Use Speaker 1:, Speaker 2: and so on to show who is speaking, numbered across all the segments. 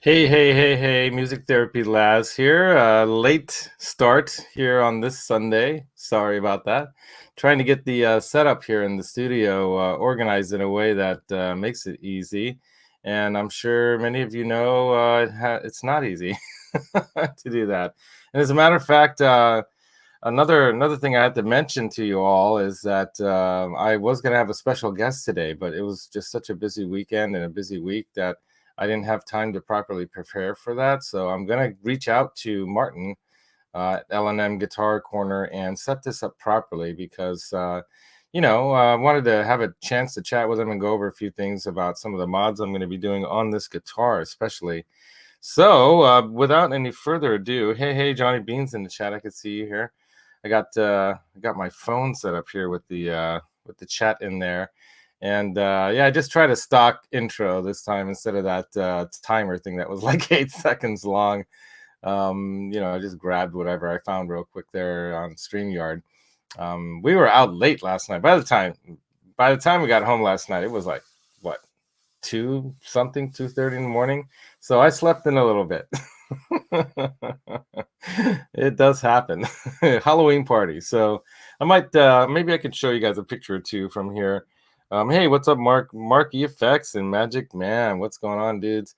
Speaker 1: Hey, hey, hey, hey, Music Therapy Laz here. Late start here on this Sunday. Sorry about that. Trying to get the setup here in the studio organized in a way that makes it easy. And I'm sure many of you know it's not easy to do that. And as a matter of fact, another thing I had to mention to you all is that I was going to have a special guest today, but it was just such a busy weekend and a busy week that I didn't have time to properly prepare for that. So I'm going to reach out to Martin at L&M Guitar Corner and set this up properly because, I wanted to have a chance to chat with him and go over a few things about some of the mods I'm going to be doing on this guitar, especially. So without any further ado, hey, Johnny Beans in the chat. I could see you here. I got my phone set up here with the chat in there. And yeah, I just tried a stock intro this time instead of that timer thing that was like 8 seconds long. I just grabbed whatever I found real quick there on StreamYard. We were out late last night. By the time we got home last night, it was like what, 2:30 in the morning. So I slept in a little bit. It does happen. Halloween party. So I might maybe I could show you guys a picture or two from here. Hey, what's up, Mark EFX and Magic Man? What's going on, dudes?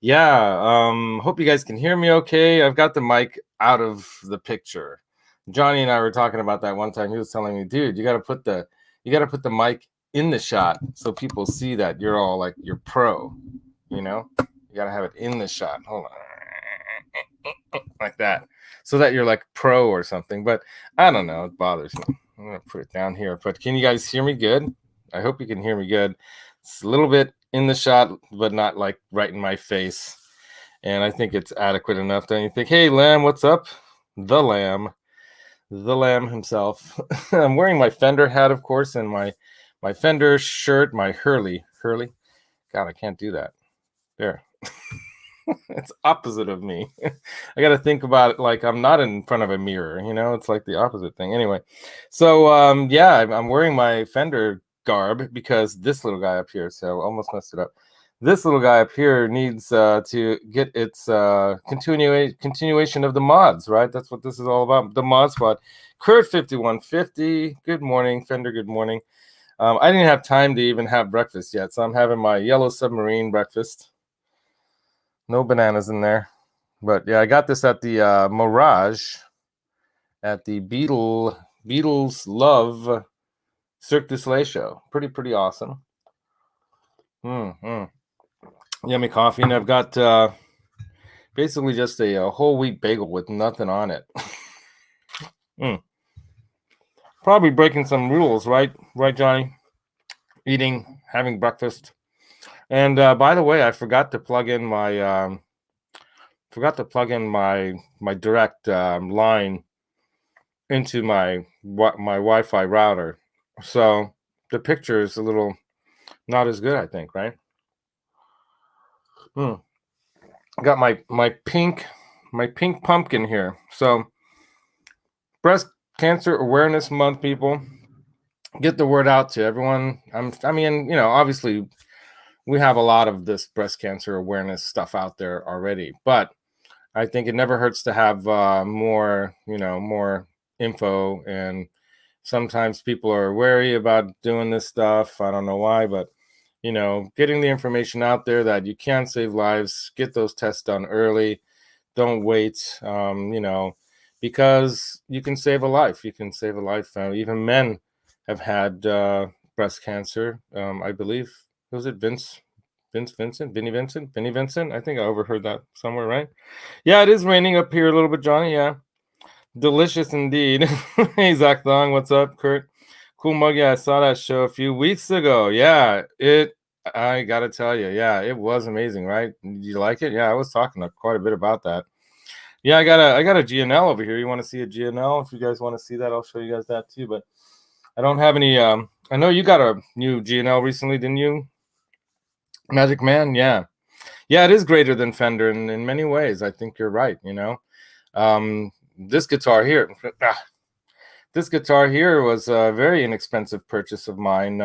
Speaker 1: Yeah, hope you guys can hear me okay. I've got the mic out of the picture. Johnny and I were talking about that one time. He was telling me, dude, you gotta put the mic in the shot so people see that you're all like you're pro, you know? You gotta have it in the shot. Hold on. Like that. So that you're like pro or something. But I don't know, it bothers me. I'm gonna put it down here. But can you guys hear me good? I hope you can hear me good. It's a little bit in the shot, but not like right in my face. And I think it's adequate enough. Don't you think? Hey, Lamb, what's up? The Lamb himself. I'm wearing my Fender hat, of course, and my Fender shirt, my Hurley. God, I can't do that. There. It's opposite of me. I got to think about it like I'm not in front of a mirror, it's like the opposite thing. Anyway, so yeah, I'm wearing my Fender garb because this little guy up here, so almost messed it up. This little guy up here needs to get its continuation of the mods, right? That's what this is all about, the mod spot. Kurt 5150, good morning, Fender, good morning. I didn't have time to even have breakfast yet, so I'm having my yellow submarine breakfast. No bananas in there. But yeah, I got this at the Mirage at the Beatles Love Cirque du Soleil show. Pretty awesome. Yummy coffee. And I've got basically just a whole wheat bagel with nothing on it. Probably breaking some rules, right? Right, Johnny? Having breakfast. And by the way, I forgot to plug in my my direct line into my Wi-Fi router, so the picture is a little not as good, I think, right? Got my pink pumpkin here. So Breast Cancer Awareness Month, people, get the word out to everyone. I mean, obviously we have a lot of this breast cancer awareness stuff out there already, but I think it never hurts to have more info. And sometimes people are wary about doing this stuff. I don't know why, but getting the information out there that you can save lives, get those tests done early. Don't wait, because you can save a life. You can save a life. Even men have had breast cancer. I believe, was it Vinny Vincent? I think I overheard that somewhere, right? Yeah, it is raining up here a little bit, Johnny. Yeah. Delicious indeed. Hey, Zach Long, what's up, Kurt? Cool mug. Yeah, I saw that show a few weeks ago. Yeah, I gotta tell you, yeah, it was amazing, right? Did you like it? Yeah, I was talking quite a bit about that. Yeah, I got a GNL over here. You want to see a GNL? If you guys want to see that, I'll show you guys that too. But I don't have any. I know you got a new GNL recently, didn't you, Magic Man? Yeah, it is greater than Fender in many ways. I think you're right. This guitar here. This guitar here was a very inexpensive purchase of mine.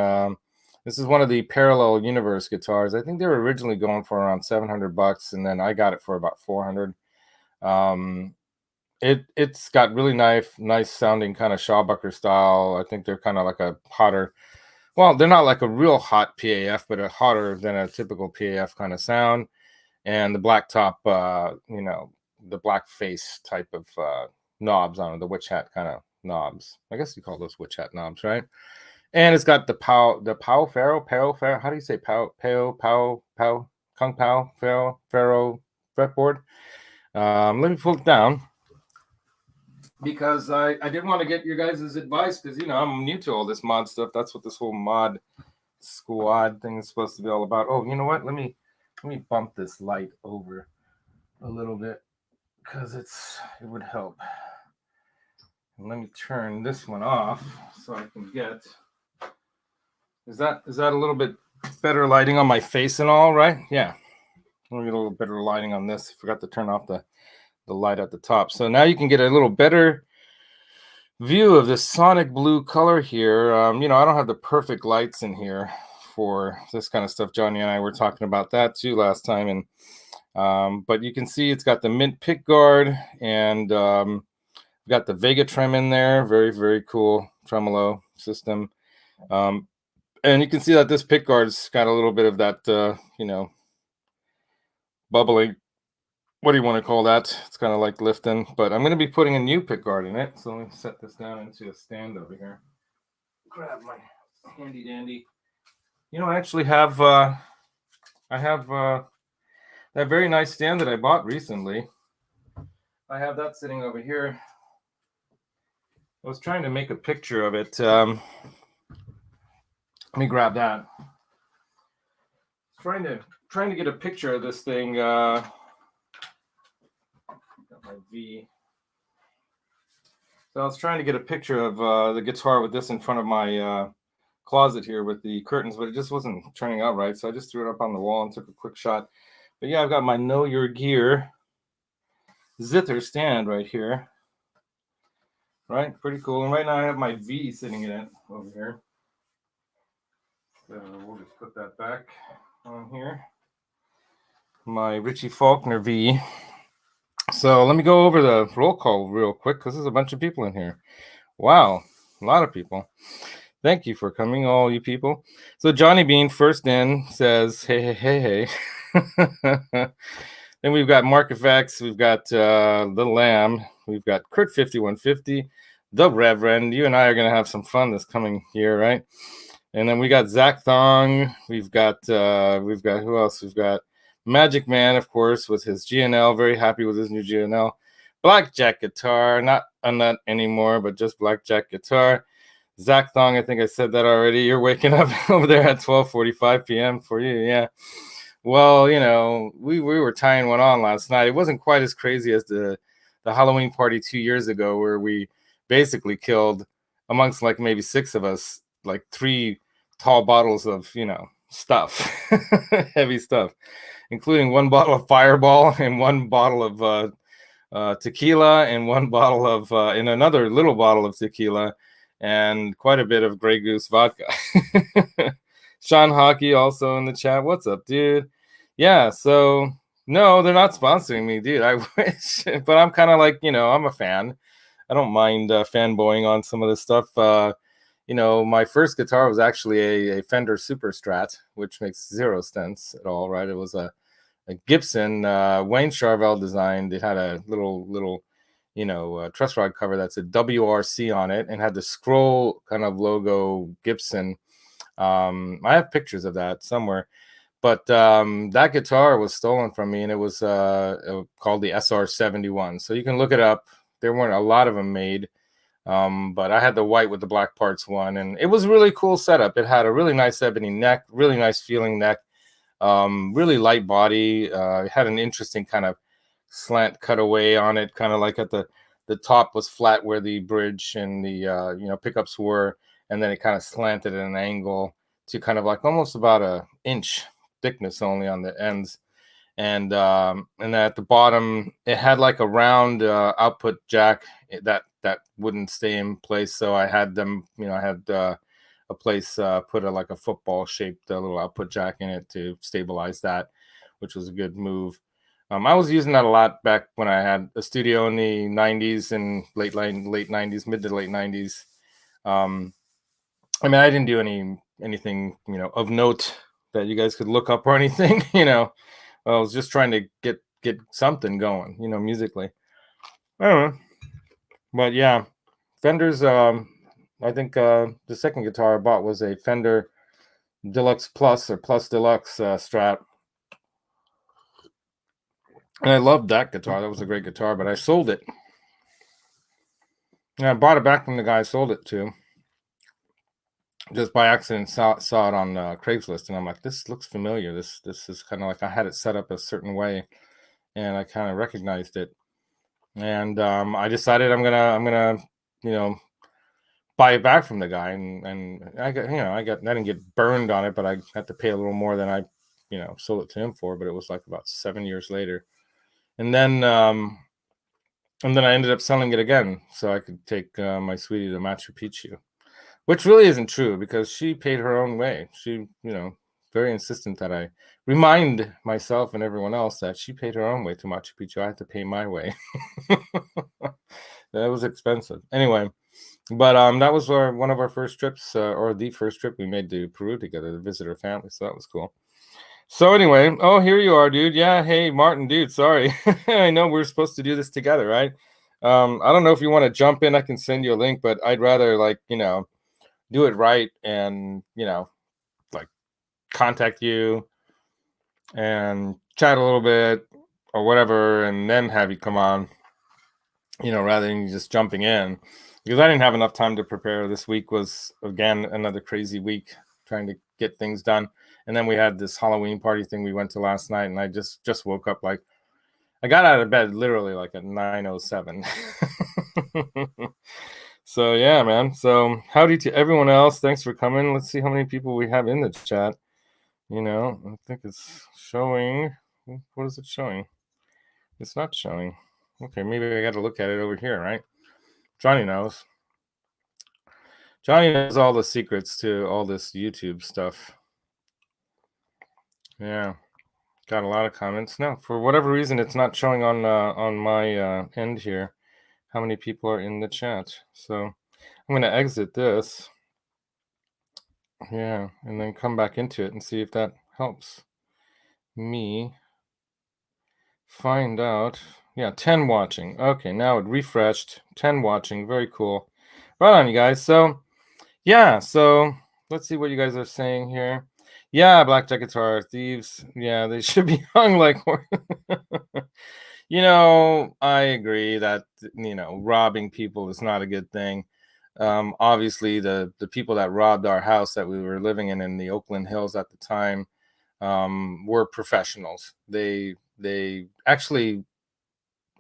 Speaker 1: This is one of the Parallel Universe guitars. I think they were originally going for around $700, and then I got it for about 400. It's got really nice sounding kind of Shawbucker style. I think they're kind of like a hotter. Well, they're not like a real hot PAF, but a hotter than a typical PAF kind of sound. And the blacktop, the black face type of knobs on it, the witch hat kind of knobs. I guess you call those witch hat knobs, right? And it's got the Pao Pharaoh. How do you say Pao Kung Pao Pharaoh fretboard? Let me pull it down, because I didn't want to get your guys' advice, because I'm new to all this mod stuff. That's what this whole mod squad thing is supposed to be all about. Oh, you know what? Let me bump this light over a little bit, because it would help. And let me turn this one off so I can get. Is that a little bit better lighting on my face and all, right? Yeah. Let me get a little better lighting on this. I forgot to turn off the light at the top. So now you can get a little better view of this sonic blue color here. I don't have the perfect lights in here for this kind of stuff. Johnny and I were talking about that too last time, and but you can see it's got the mint pick guard, and got the Vega Trem in there. Very, very cool tremolo system. And you can see that this pick guard's got a little bit of that, bubbling. What do you want to call that? It's kind of like lifting, but I'm going to be putting a new pick guard in it. So let me set this down into a stand over here. Grab my handy dandy. I actually have, I have that very nice stand that I bought recently. I have that sitting over here. I was trying to make a picture of it. Let me grab that. Trying to get a picture of this thing. Got my V. So I was trying to get a picture of the guitar with this in front of my closet here with the curtains, but it just wasn't turning out right. So I just threw it up on the wall and took a quick shot. But yeah, I've got my Know Your Gear zither stand right here. Right, pretty cool. And right now I have my V sitting in it over here. So we'll just put that back on here. My Richie Faulkner V. So let me go over the roll call real quick, because there's a bunch of people in here. Wow, a lot of people. Thank you for coming, all you people. So Johnny Bean, first in, says, hey. Then we've got Mark FX, we've got Little Lamb, we've got Kurt 5150, the Reverend. You and I are going to have some fun this coming year, right? And then we got Zach Thong. We've got who else? We've got Magic Man, of course, with his GNL. Very happy with his new GNL. Blackjack guitar, not a nut anymore, but just blackjack guitar. Zach Thong, I think I said that already. You're waking up over there at 12:45 p.m. for you, yeah. Well, we were tying one on last night. It wasn't quite as crazy as the Halloween party 2 years ago, where we basically killed, amongst like maybe 6 of us, like 3 tall bottles of stuff, heavy stuff, including 1 bottle of Fireball and 1 bottle of tequila and 1 bottle of and another little bottle of tequila and quite a bit of Grey Goose vodka. Sean Hockey also in the chat. What's up, dude? Yeah, so no, they're not sponsoring me, dude. I wish, but I'm kind of like, I'm a fan. I don't mind fanboying on some of this stuff. My first guitar was actually a Fender Super Strat, which makes 0 sense at all, right? It was a Gibson Wayne Charvel designed. It had a little truss rod cover that said WRC on it and had the scroll kind of logo Gibson. I have pictures of that somewhere, but that guitar was stolen from me, and it was called the SR71. So you can look it up. There weren't a lot of them made. But I had the white with the black parts one, and it was a really cool setup. It had a really nice ebony neck, really nice feeling neck, really light body. It had an interesting kind of slant cutaway on it, kind of like at the top was flat where the bridge and the pickups were, and then it kind of slanted at an angle to kind of like almost about an inch thickness only on the ends. And then at the bottom, it had like a round output jack that wouldn't stay in place. So I had them, I had a a place put like a football shaped little output jack in it to stabilize that, which was a good move. I was using that a lot back when I had a studio in the 90s and late 90s, mid to late 90s. I mean, I didn't do anything, of note that you guys could look up or anything, I was just trying to get something going, musically. I don't know. But yeah, Fender's, I think the second guitar I bought was a Fender Deluxe Plus or Plus Deluxe Strat. And I loved that guitar. That was a great guitar, but I sold it. And I bought it back from the guy I sold it to. Just by accident, saw it on Craigslist, and I'm like, this looks familiar. This is kind of like I had it set up a certain way, and I kind of recognized it. And I decided I'm gonna buy it back from the guy, and I didn't get burned on it, but I had to pay a little more than I sold it to him for. But it was like about 7 years later. And then I ended up selling it again so I could take my sweetie to Machu Picchu, which really isn't true because she paid her own way. She, very insistent that I remind myself and everyone else that she paid her own way to Machu Picchu. I had to pay my way. That was expensive. Anyway, but that was one of our first trips, or the first trip we made to Peru together to visit her family. So that was cool. So anyway, oh, here you are, dude. Yeah, hey, Martin, dude, sorry. I know we're supposed to do this together, right? I don't know if you want to jump in. I can send you a link, but I'd rather, do it right and, contact you and chat a little bit or whatever, and then have you come on, rather than just jumping in. Because I didn't have enough time to prepare. This week was, again, another crazy week trying to get things done. And then we had this Halloween party thing we went to last night, and I just woke up I got out of bed literally at 9:07. So yeah, man. So howdy to everyone else. Thanks for coming. Let's see how many people we have in the chat. I think it's showing. What is it showing? It's not showing. Okay, maybe I got to look at it over here, right? Johnny knows. Johnny knows all the secrets to all this YouTube stuff. Yeah, got a lot of comments. No, for whatever reason, it's not showing on my end here how many people are in the chat. So I'm going to exit this. Yeah, and then come back into it and see if that helps me find out. Yeah, 10 watching. Okay, now it refreshed. 10 watching. Very cool. Right on, you guys. So, yeah, so let's see what you guys are saying here. Yeah, blackjack guitar thieves. Yeah, they should be hung like. I agree that robbing people is not a good thing. Obviously, the people that robbed our house that we were living in the Oakland Hills at the time were professionals. They actually,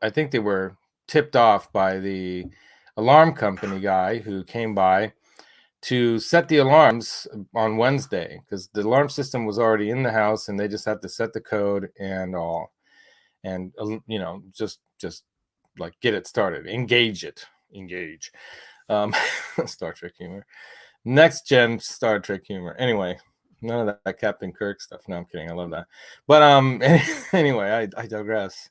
Speaker 1: I think they were tipped off by the alarm company guy who came by to set the alarms on Wednesday, because the alarm system was already in the house and they just had to set the code and all, and just like get it started, engage. Star Trek humor, next gen Star Trek humor. Anyway, none of that Captain Kirk stuff. No, I'm kidding. I love that. But anyway, I digress.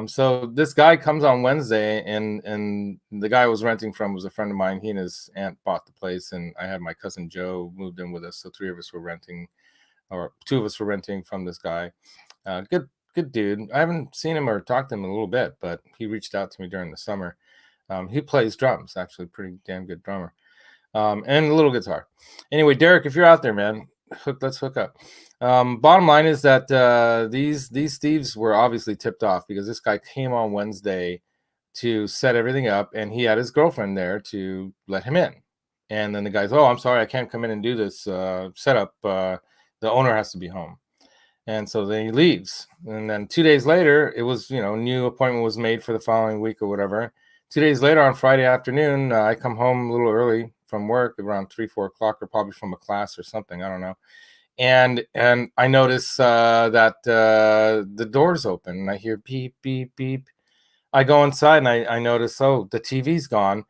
Speaker 1: So this guy comes on Wednesday, and the guy I was renting from was a friend of mine. He and his aunt bought the place, and I had my cousin Joe moved in with us. So 3 of us were renting, or 2 of us were renting from this guy. Good dude. I haven't seen him or talked to him in a little bit, but he reached out to me during the summer. He plays drums, actually, pretty damn good drummer, and a little guitar. Anyway, Derek, if you're out there, man, let's hook up. Bottom line is that these thieves were obviously tipped off, because this guy came on Wednesday to set everything up, and he had his girlfriend there to let him in. And then the guy's, oh, I'm sorry, I can't come in and do this setup. The owner has to be home. And so then he leaves. And then 2 days later, it was, new appointment was made for the following week or whatever. 2 days later, on Friday afternoon, I come home a little early from work, around 3-4 o'clock, or probably from a class or something. I don't know. And I notice that the door's open, and I hear beep, beep, beep. I go inside, and I notice, oh, the TV's gone.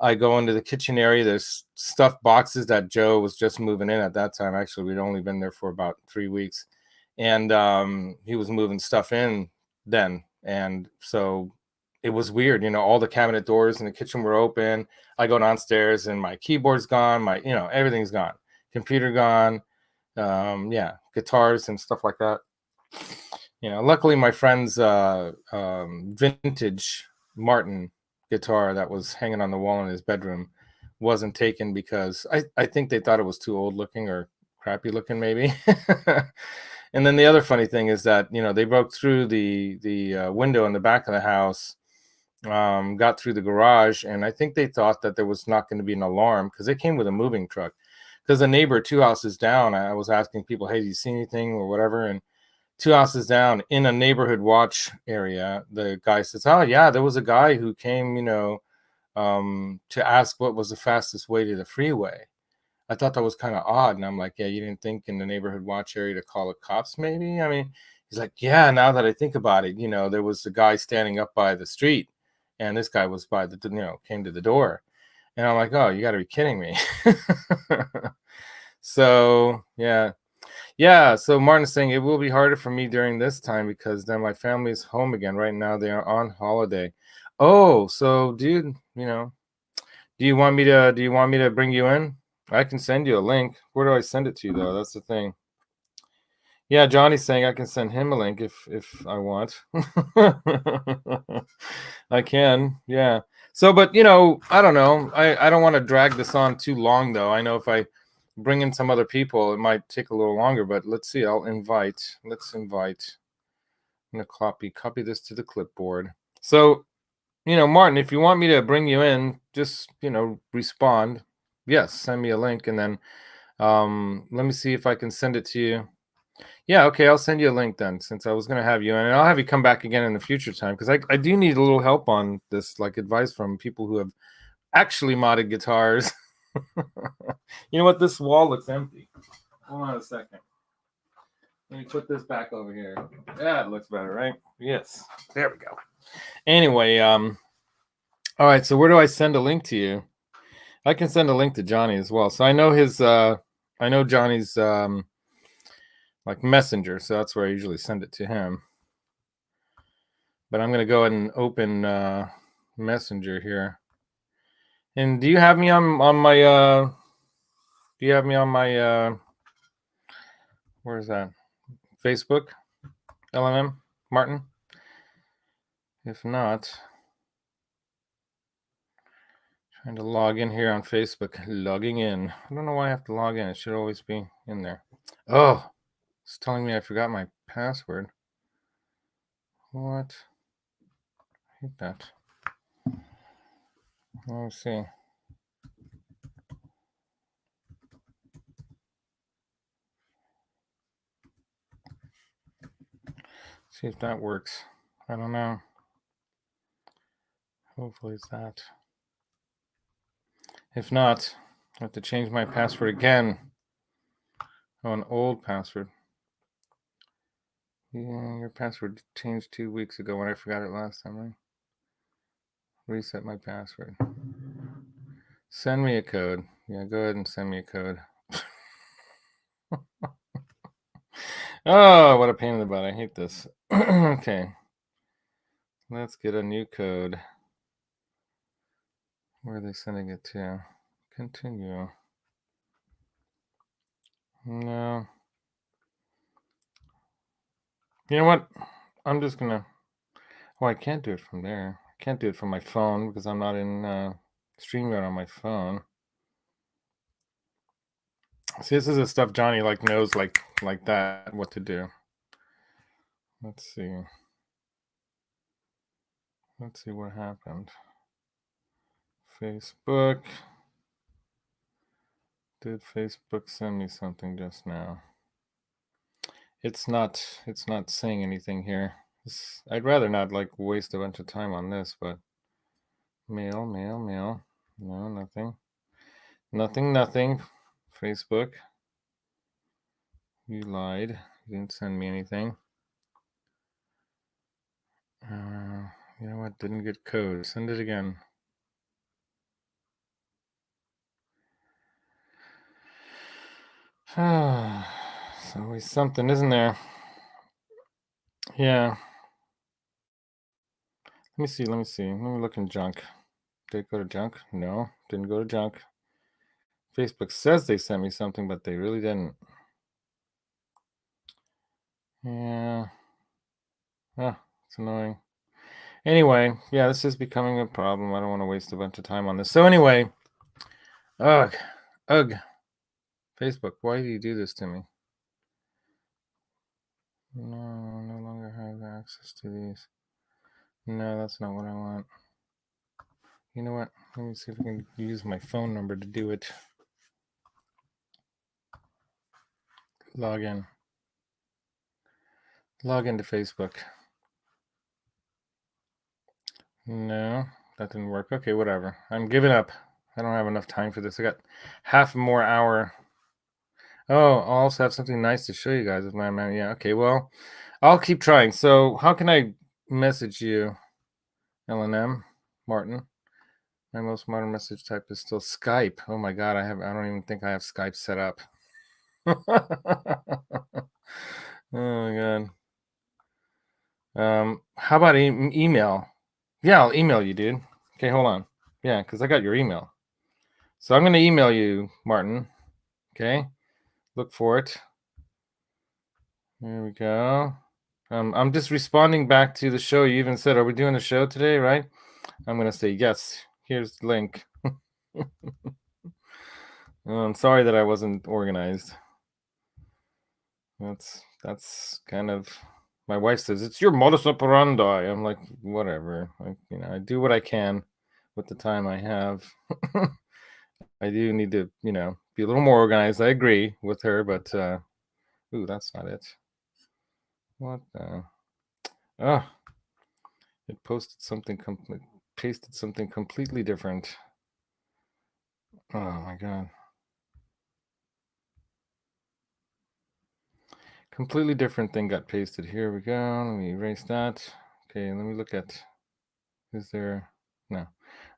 Speaker 1: I go into the kitchen area. There's stuffed boxes that Joe was just moving in at that time. Actually, we'd only been there for about 3 weeks, and he was moving stuff in then. And so it was weird, all the cabinet doors in the kitchen were open. I go downstairs and my keyboard's gone, my everything's gone, computer gone, yeah, guitars and stuff like that. Luckily my friend's vintage Martin guitar that was hanging on the wall in his bedroom wasn't taken, because I think they thought it was too old looking or crappy looking maybe. And then the other funny thing is that they broke through the window in the back of the house, got through the garage, and I think they thought that there was not going to be an alarm, because they came with a moving truck. Because the neighbor 2 houses down, I was asking people, hey, do you see anything or whatever? And 2 houses down in a neighborhood watch area, the guy says, oh yeah, there was a guy who came, to ask what was the fastest way to the freeway. I thought that was kind of odd. And I'm like, yeah, you didn't think in the neighborhood watch area to call the cops maybe? I mean, he's like, yeah, now that I think about it, there was a guy standing up by the street, and this guy was by the, came to the door. And I'm like, oh, you got to be kidding me. So, yeah. Yeah, so Martin's saying it will be harder for me during this time because then my family is home again. Right now they are on holiday. Oh, so dude, do you want me to bring you in? I can send you a link. Where do I send it to though? That's the thing. Yeah, Johnny's saying I can send him a link if I want. I can. Yeah. So, but I don't know. I don't want to drag this on too long though. I know if I bring in some other people, it might take a little longer, but let's see. Let's invite. I'm gonna copy this to the clipboard. So, Martin, if you want me to bring you in, just respond. Yes, send me a link, and then let me see if I can send it to you. Yeah, okay, I'll send you a link then, since I was going to have you in, and I'll have you come back again in the future time, because I do need a little help on this, like advice from people who have actually modded guitars. You know what? This wall looks empty. Hold on a second. Let me put this back over here. Yeah, it looks better, right? Yes. There we go. Anyway, all right, so where do I send a link to you? I can send a link to Johnny as well. So I know Johnny's like Messenger, so that's where I usually send it to him. But I'm going to go ahead and open Messenger here. And do you have me on my where is that? Facebook? LMM? Martin? If not, trying to log in here on Facebook. Logging in. I don't know why I have to log in. It should always be in there. Oh, it's telling me I forgot my password. What? I hate that. Let's see. See if that works. I don't know. Hopefully it's that. If not, I have to change my password again. Oh, an old password. Yeah, your password changed 2 weeks ago when I forgot it last time, right? Reset my password. Send me a code. Yeah, go ahead and send me a code. Oh, what a pain in the butt. I hate this. Okay. Let's get a new code. Where are they sending it to? Continue. No. You know what? I'm just gonna. Oh, I can't do it from there. I can't do it from my phone because I'm not in StreamYard on my phone. See, this is the stuff Johnny knows like that what to do. Let's see. Let's see what happened. Facebook. Did Facebook send me something just now? It's not saying anything here. I'd rather not waste a bunch of time on this, but mail. No, nothing. Nothing. Facebook. You lied. You didn't send me anything. You know what? Didn't get code. Send it again. It's always something, isn't there? Yeah. Let me see. Let me look in junk. Did it go to junk? No, didn't go to junk. Facebook says they sent me something, but they really didn't. Yeah. It's annoying. Anyway, yeah, this is becoming a problem. I don't want to waste a bunch of time on this. So anyway, ugh. Facebook, why do you do this to me? No longer have access to these. No, that's not what I want. You know what? Let me see if I can use my phone number to do it. Log in. Log into Facebook. No, that didn't work. Okay, whatever. I'm giving up. I don't have enough time for this. I got half more hour. Oh, I'll also have something nice to show you guys with my man. Yeah, okay, well, I'll keep trying. So how can I message you, LNM, Martin? My most modern message type is still Skype. Oh my God, I don't even think I have Skype set up. Oh my God. How about email? Yeah, I'll email you, dude. Okay, hold on. Yeah, because I got your email. So I'm going to email you, Martin. Okay, look for it. There we go. I'm just responding back to the show. You even said, are we doing a show today, right? I'm going to say, yes, here's the link. I'm sorry that I wasn't organized. That's kind of, my wife says, it's your modus operandi. I'm like, whatever. I do what I can with the time I have. I do need to, be a little more organized. I agree with her, but, ooh, that's not it. What the? Oh, it pasted something completely different. Oh my God. Completely different thing got pasted. Here we go. Let me erase that. Okay, let me look at, is there, no.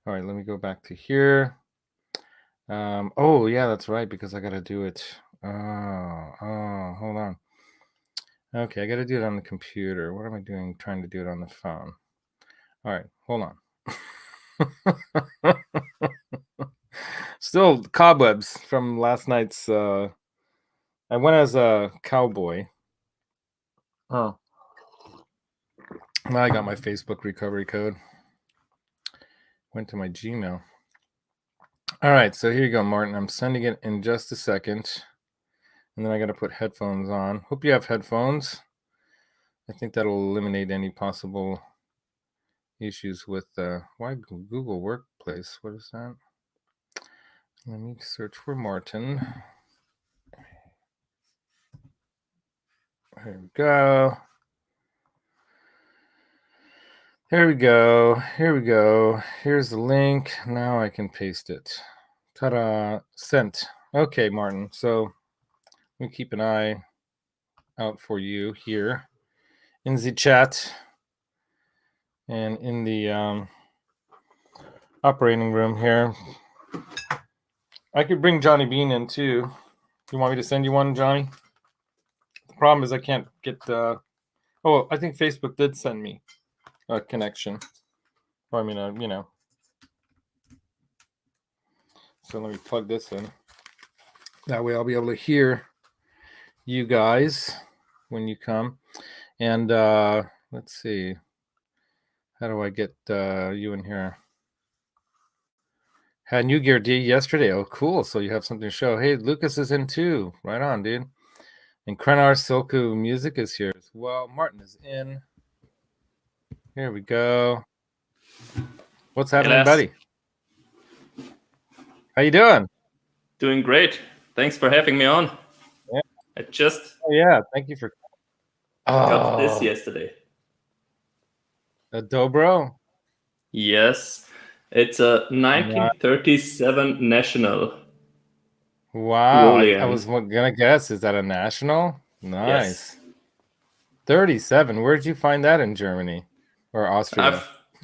Speaker 1: All right, let me go back to here. Oh yeah, that's right, because I gotta do it. Oh, hold on. Okay, I gotta do it on the computer. What am I doing trying to do it on the phone? All right, hold on. Still cobwebs from last night's, I went as a cowboy. Oh. Now I got my Facebook recovery code. Went to my Gmail. All right, so here you go, Martin. I'm sending it in just a second. And then I got to put headphones on. Hope you have headphones. I think that'll eliminate any possible issues with why Google Workplace. What is that? Let me search for Martin. Here we go. Here we go. Here we go. Here's the link. Now I can paste it. Ta-da. Sent. Okay, Martin. So let me keep an eye out for you here in the chat and in the operating room here. I could bring Johnny Bean in too. You want me to send you one, Johnny? The problem is I can't get the... Oh, I think Facebook did send me a connection. Or I mean, So let me plug this in. That way I'll be able to hear you guys when you come. And let's see. How do I get you in here? Had New Gear D yesterday. Oh, cool. So you have something to show. Hey, Lucas is in too. Right on, dude. And Krenar Silku Music is here as well. Martin is in. Here we go. What's happening, buddy? How you doing?
Speaker 2: Doing great. Thanks for having me on.
Speaker 1: Yeah.
Speaker 2: I just
Speaker 1: thank you for
Speaker 2: got this yesterday.
Speaker 1: A dobro?
Speaker 2: Yes. It's a 1937 National.
Speaker 1: Wow. I was gonna guess. Is that a National? Nice.
Speaker 2: Yes.
Speaker 1: 37. Where'd you find that in Germany or Austria?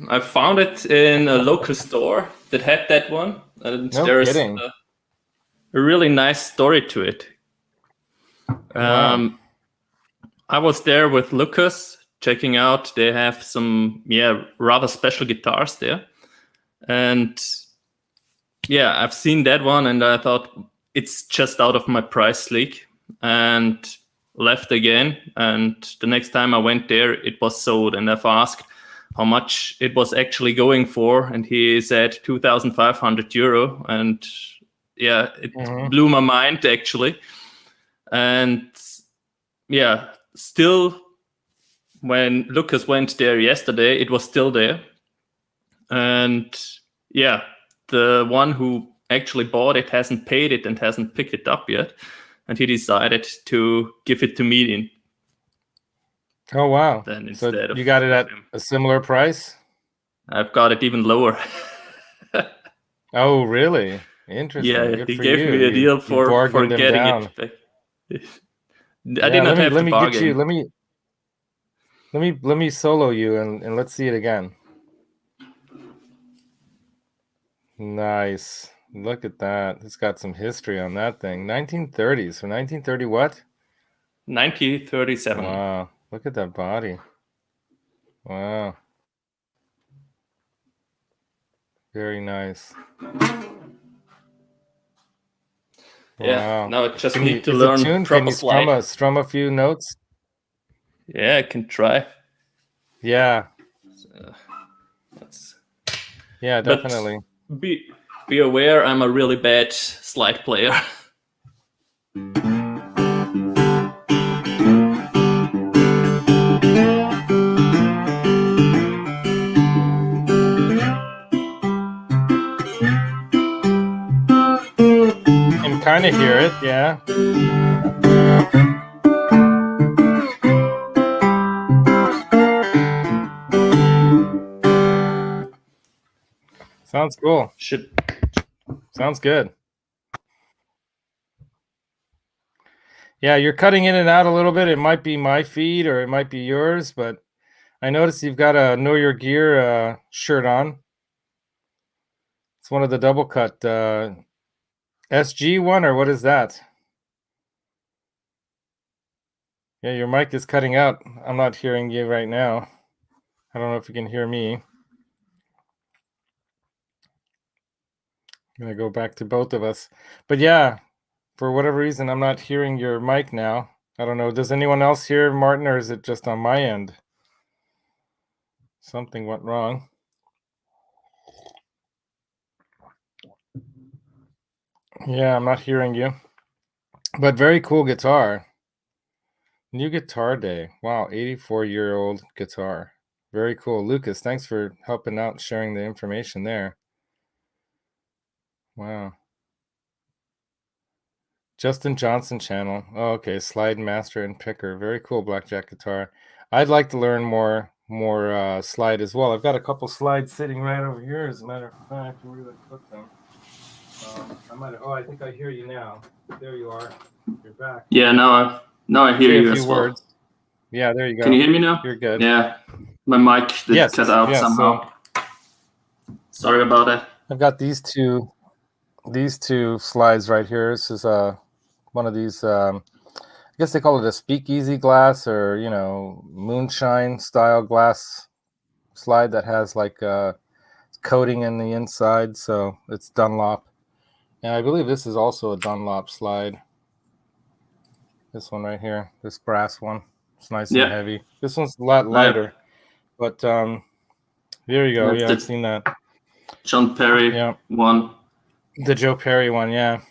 Speaker 2: I found it in a local store that had that one. And
Speaker 1: No
Speaker 2: there's
Speaker 1: kidding.
Speaker 2: a really nice story to it.
Speaker 1: Wow.
Speaker 2: I was there with Lucas checking out. They have some rather special guitars there, and I've seen that one, and I thought it's just out of my price league, and left again. And the next time I went there, it was sold, and I've asked how much it was actually going for, and he said 2,500 euro, and it blew my mind actually. And still, when Lucas went there yesterday, it was still there. And the one who actually bought it hasn't paid it and hasn't picked it up yet. And he decided to give it to me.
Speaker 1: Oh, wow.
Speaker 2: Then
Speaker 1: So
Speaker 2: instead
Speaker 1: you got it at a similar price?
Speaker 2: I've got it even lower.
Speaker 1: Oh, really? Interesting.
Speaker 2: Yeah,
Speaker 1: Good
Speaker 2: he
Speaker 1: for
Speaker 2: gave
Speaker 1: you.
Speaker 2: me a deal
Speaker 1: You
Speaker 2: for
Speaker 1: bargained him
Speaker 2: getting
Speaker 1: down.
Speaker 2: it back. I did not have
Speaker 1: let
Speaker 2: to
Speaker 1: me
Speaker 2: bargain.
Speaker 1: get you. Let me solo you and let's see it again. Nice. Look at that. It's got some history on that thing. 1930s. So 1930 what?
Speaker 2: 1937.
Speaker 1: Wow. Look at that body. Wow. Very nice.
Speaker 2: Yeah.
Speaker 1: Wow.
Speaker 2: Now I just
Speaker 1: Is
Speaker 2: need to
Speaker 1: it
Speaker 2: learn
Speaker 1: tuned?
Speaker 2: proper
Speaker 1: Can you
Speaker 2: slide.
Speaker 1: strum a few notes?
Speaker 2: Yeah, I can try.
Speaker 1: Yeah. Yeah,
Speaker 2: But
Speaker 1: definitely.
Speaker 2: be aware, I'm a really bad slide player.
Speaker 1: You can kind of hear it, yeah. Sounds cool. Sounds good. Yeah, you're cutting in and out a little bit. It might be my feed or it might be yours, but I noticed you've got a Know Your Gear shirt on. It's one of the double cut SG one, or what is that? Yeah, your mic is cutting out. I'm not hearing you right now. I don't know if you can hear me. I'm going to go back to both of us. But yeah, for whatever reason, I'm not hearing your mic now. I don't know. Does anyone else hear Martin, or is it just on my end? Something went wrong. Yeah, I'm not hearing you. But very cool guitar. New Guitar Day. Wow, 84-year-old guitar. Very cool. Lucas, thanks for helping out, sharing the information there. Wow. Justin Johnson channel. Oh, okay. Slide master and picker. Very cool blackjack guitar. I'd like to learn more slide as well. I've got a couple slides sitting right over here, as a matter of fact. Where did I put them? I think I hear you now. There you are. You're back.
Speaker 2: Yeah, now I hear you as well.
Speaker 1: Words. Yeah, there you go.
Speaker 2: Can you hear me now?
Speaker 1: You're good.
Speaker 2: Yeah, my mic did cut out somehow.
Speaker 1: So
Speaker 2: sorry about that.
Speaker 1: I've got these two slides right here. This is one of these. I guess they call it a speakeasy glass, or moonshine style glass slide that has like coating in the inside. So it's Dunlop, and I believe this is also a Dunlop slide. This one right here, this brass one, it's nice and heavy. This one's a lot lighter, but there you go. Yeah, I've seen that.
Speaker 2: John Perry one.
Speaker 1: The Joe Perry one, yeah.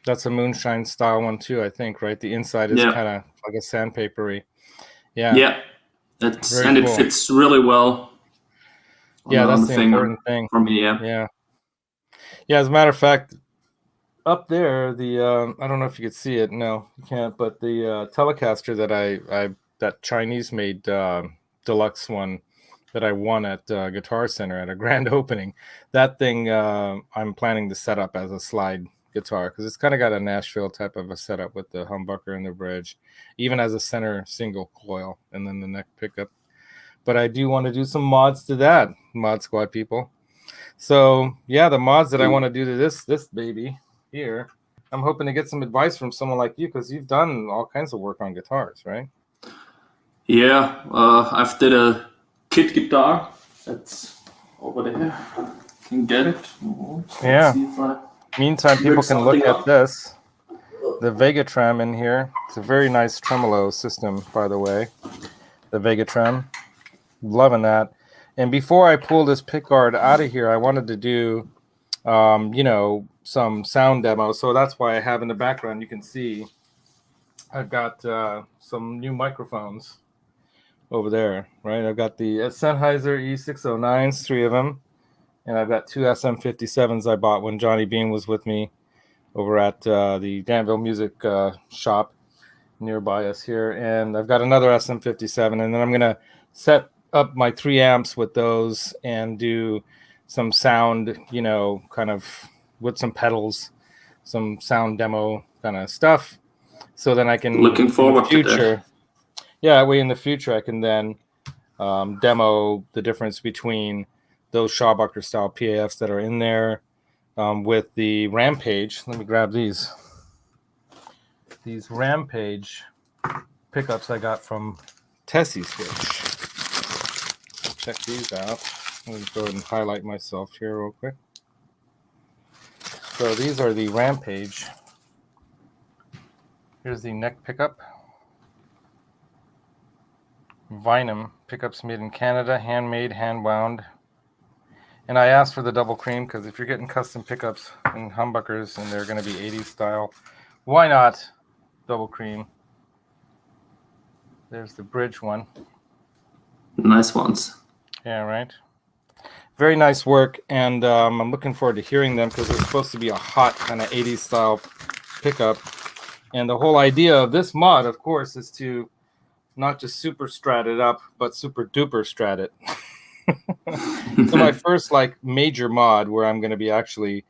Speaker 1: That's a moonshine style one too, I think, right? The inside is kind of like a sandpapery. Yeah.
Speaker 2: Yeah. It fits really well.
Speaker 1: That's the important thing
Speaker 2: for me.
Speaker 1: Yeah. As a matter of fact, up there, the I don't know if you could see it. No, you can't. But the Telecaster that that Chinese made deluxe one that I won at Guitar Center at a grand opening, that thing I'm planning to set up as a slide guitar, because it's kind of got a Nashville type of a setup with the humbucker and the bridge, even as a center single coil, and then the neck pickup. But I do want to do some mods to that, Mod Squad people. So yeah, the mods that I want to do to this baby here I'm hoping to get some advice from someone like you because you've done all kinds of work on guitars, right?
Speaker 2: Yeah, I've did a kit guitar. That's over there. Can get it.
Speaker 1: Yeah.
Speaker 2: See if I
Speaker 1: Meantime, people
Speaker 2: rip
Speaker 1: can look
Speaker 2: something
Speaker 1: at
Speaker 2: up.
Speaker 1: this. The Vega Trem in here. It's a very nice tremolo system, by the way. The Vega Trem. Loving that. And before I pull this pickguard out of here, I wanted to do, some sound demo. So that's why I have in the background, you can see I've got some new microphones over there, right? I've got the Sennheiser E609s, 3 of them. And I've got 2 SM57s I bought when Johnny Bean was with me over at the Danville Music shop nearby us here. And I've got another SM57. And then I'm going to set up my 3 amps with those and do some sound, kind of with some pedals, some sound demo kind of stuff. So then I can,
Speaker 2: Looking forward
Speaker 1: in the future,
Speaker 2: to that.
Speaker 1: Yeah, way in the future, I can then demo the difference between those Schaubacher style PAFs that are in there with the Rampage. Let me grab these. These Rampage pickups I got from Tesi Switch. Check these out. Let me go ahead and highlight myself here real quick. So these are the Rampage. Here's the neck pickup. Vineham pickups made in Canada, handmade, hand wound. And I asked for the double cream because if you're getting custom pickups and humbuckers and they're going to be 80s style, why not double cream? There's the bridge one.
Speaker 2: Nice ones.
Speaker 1: Yeah, right. Very nice work, and I'm looking forward to hearing them because it's supposed to be a hot kind of 80s style pickup. And the whole idea of this mod, of course, is to not just super strat it up, but super duper strat it. So my first major mod where I'm going to be actually,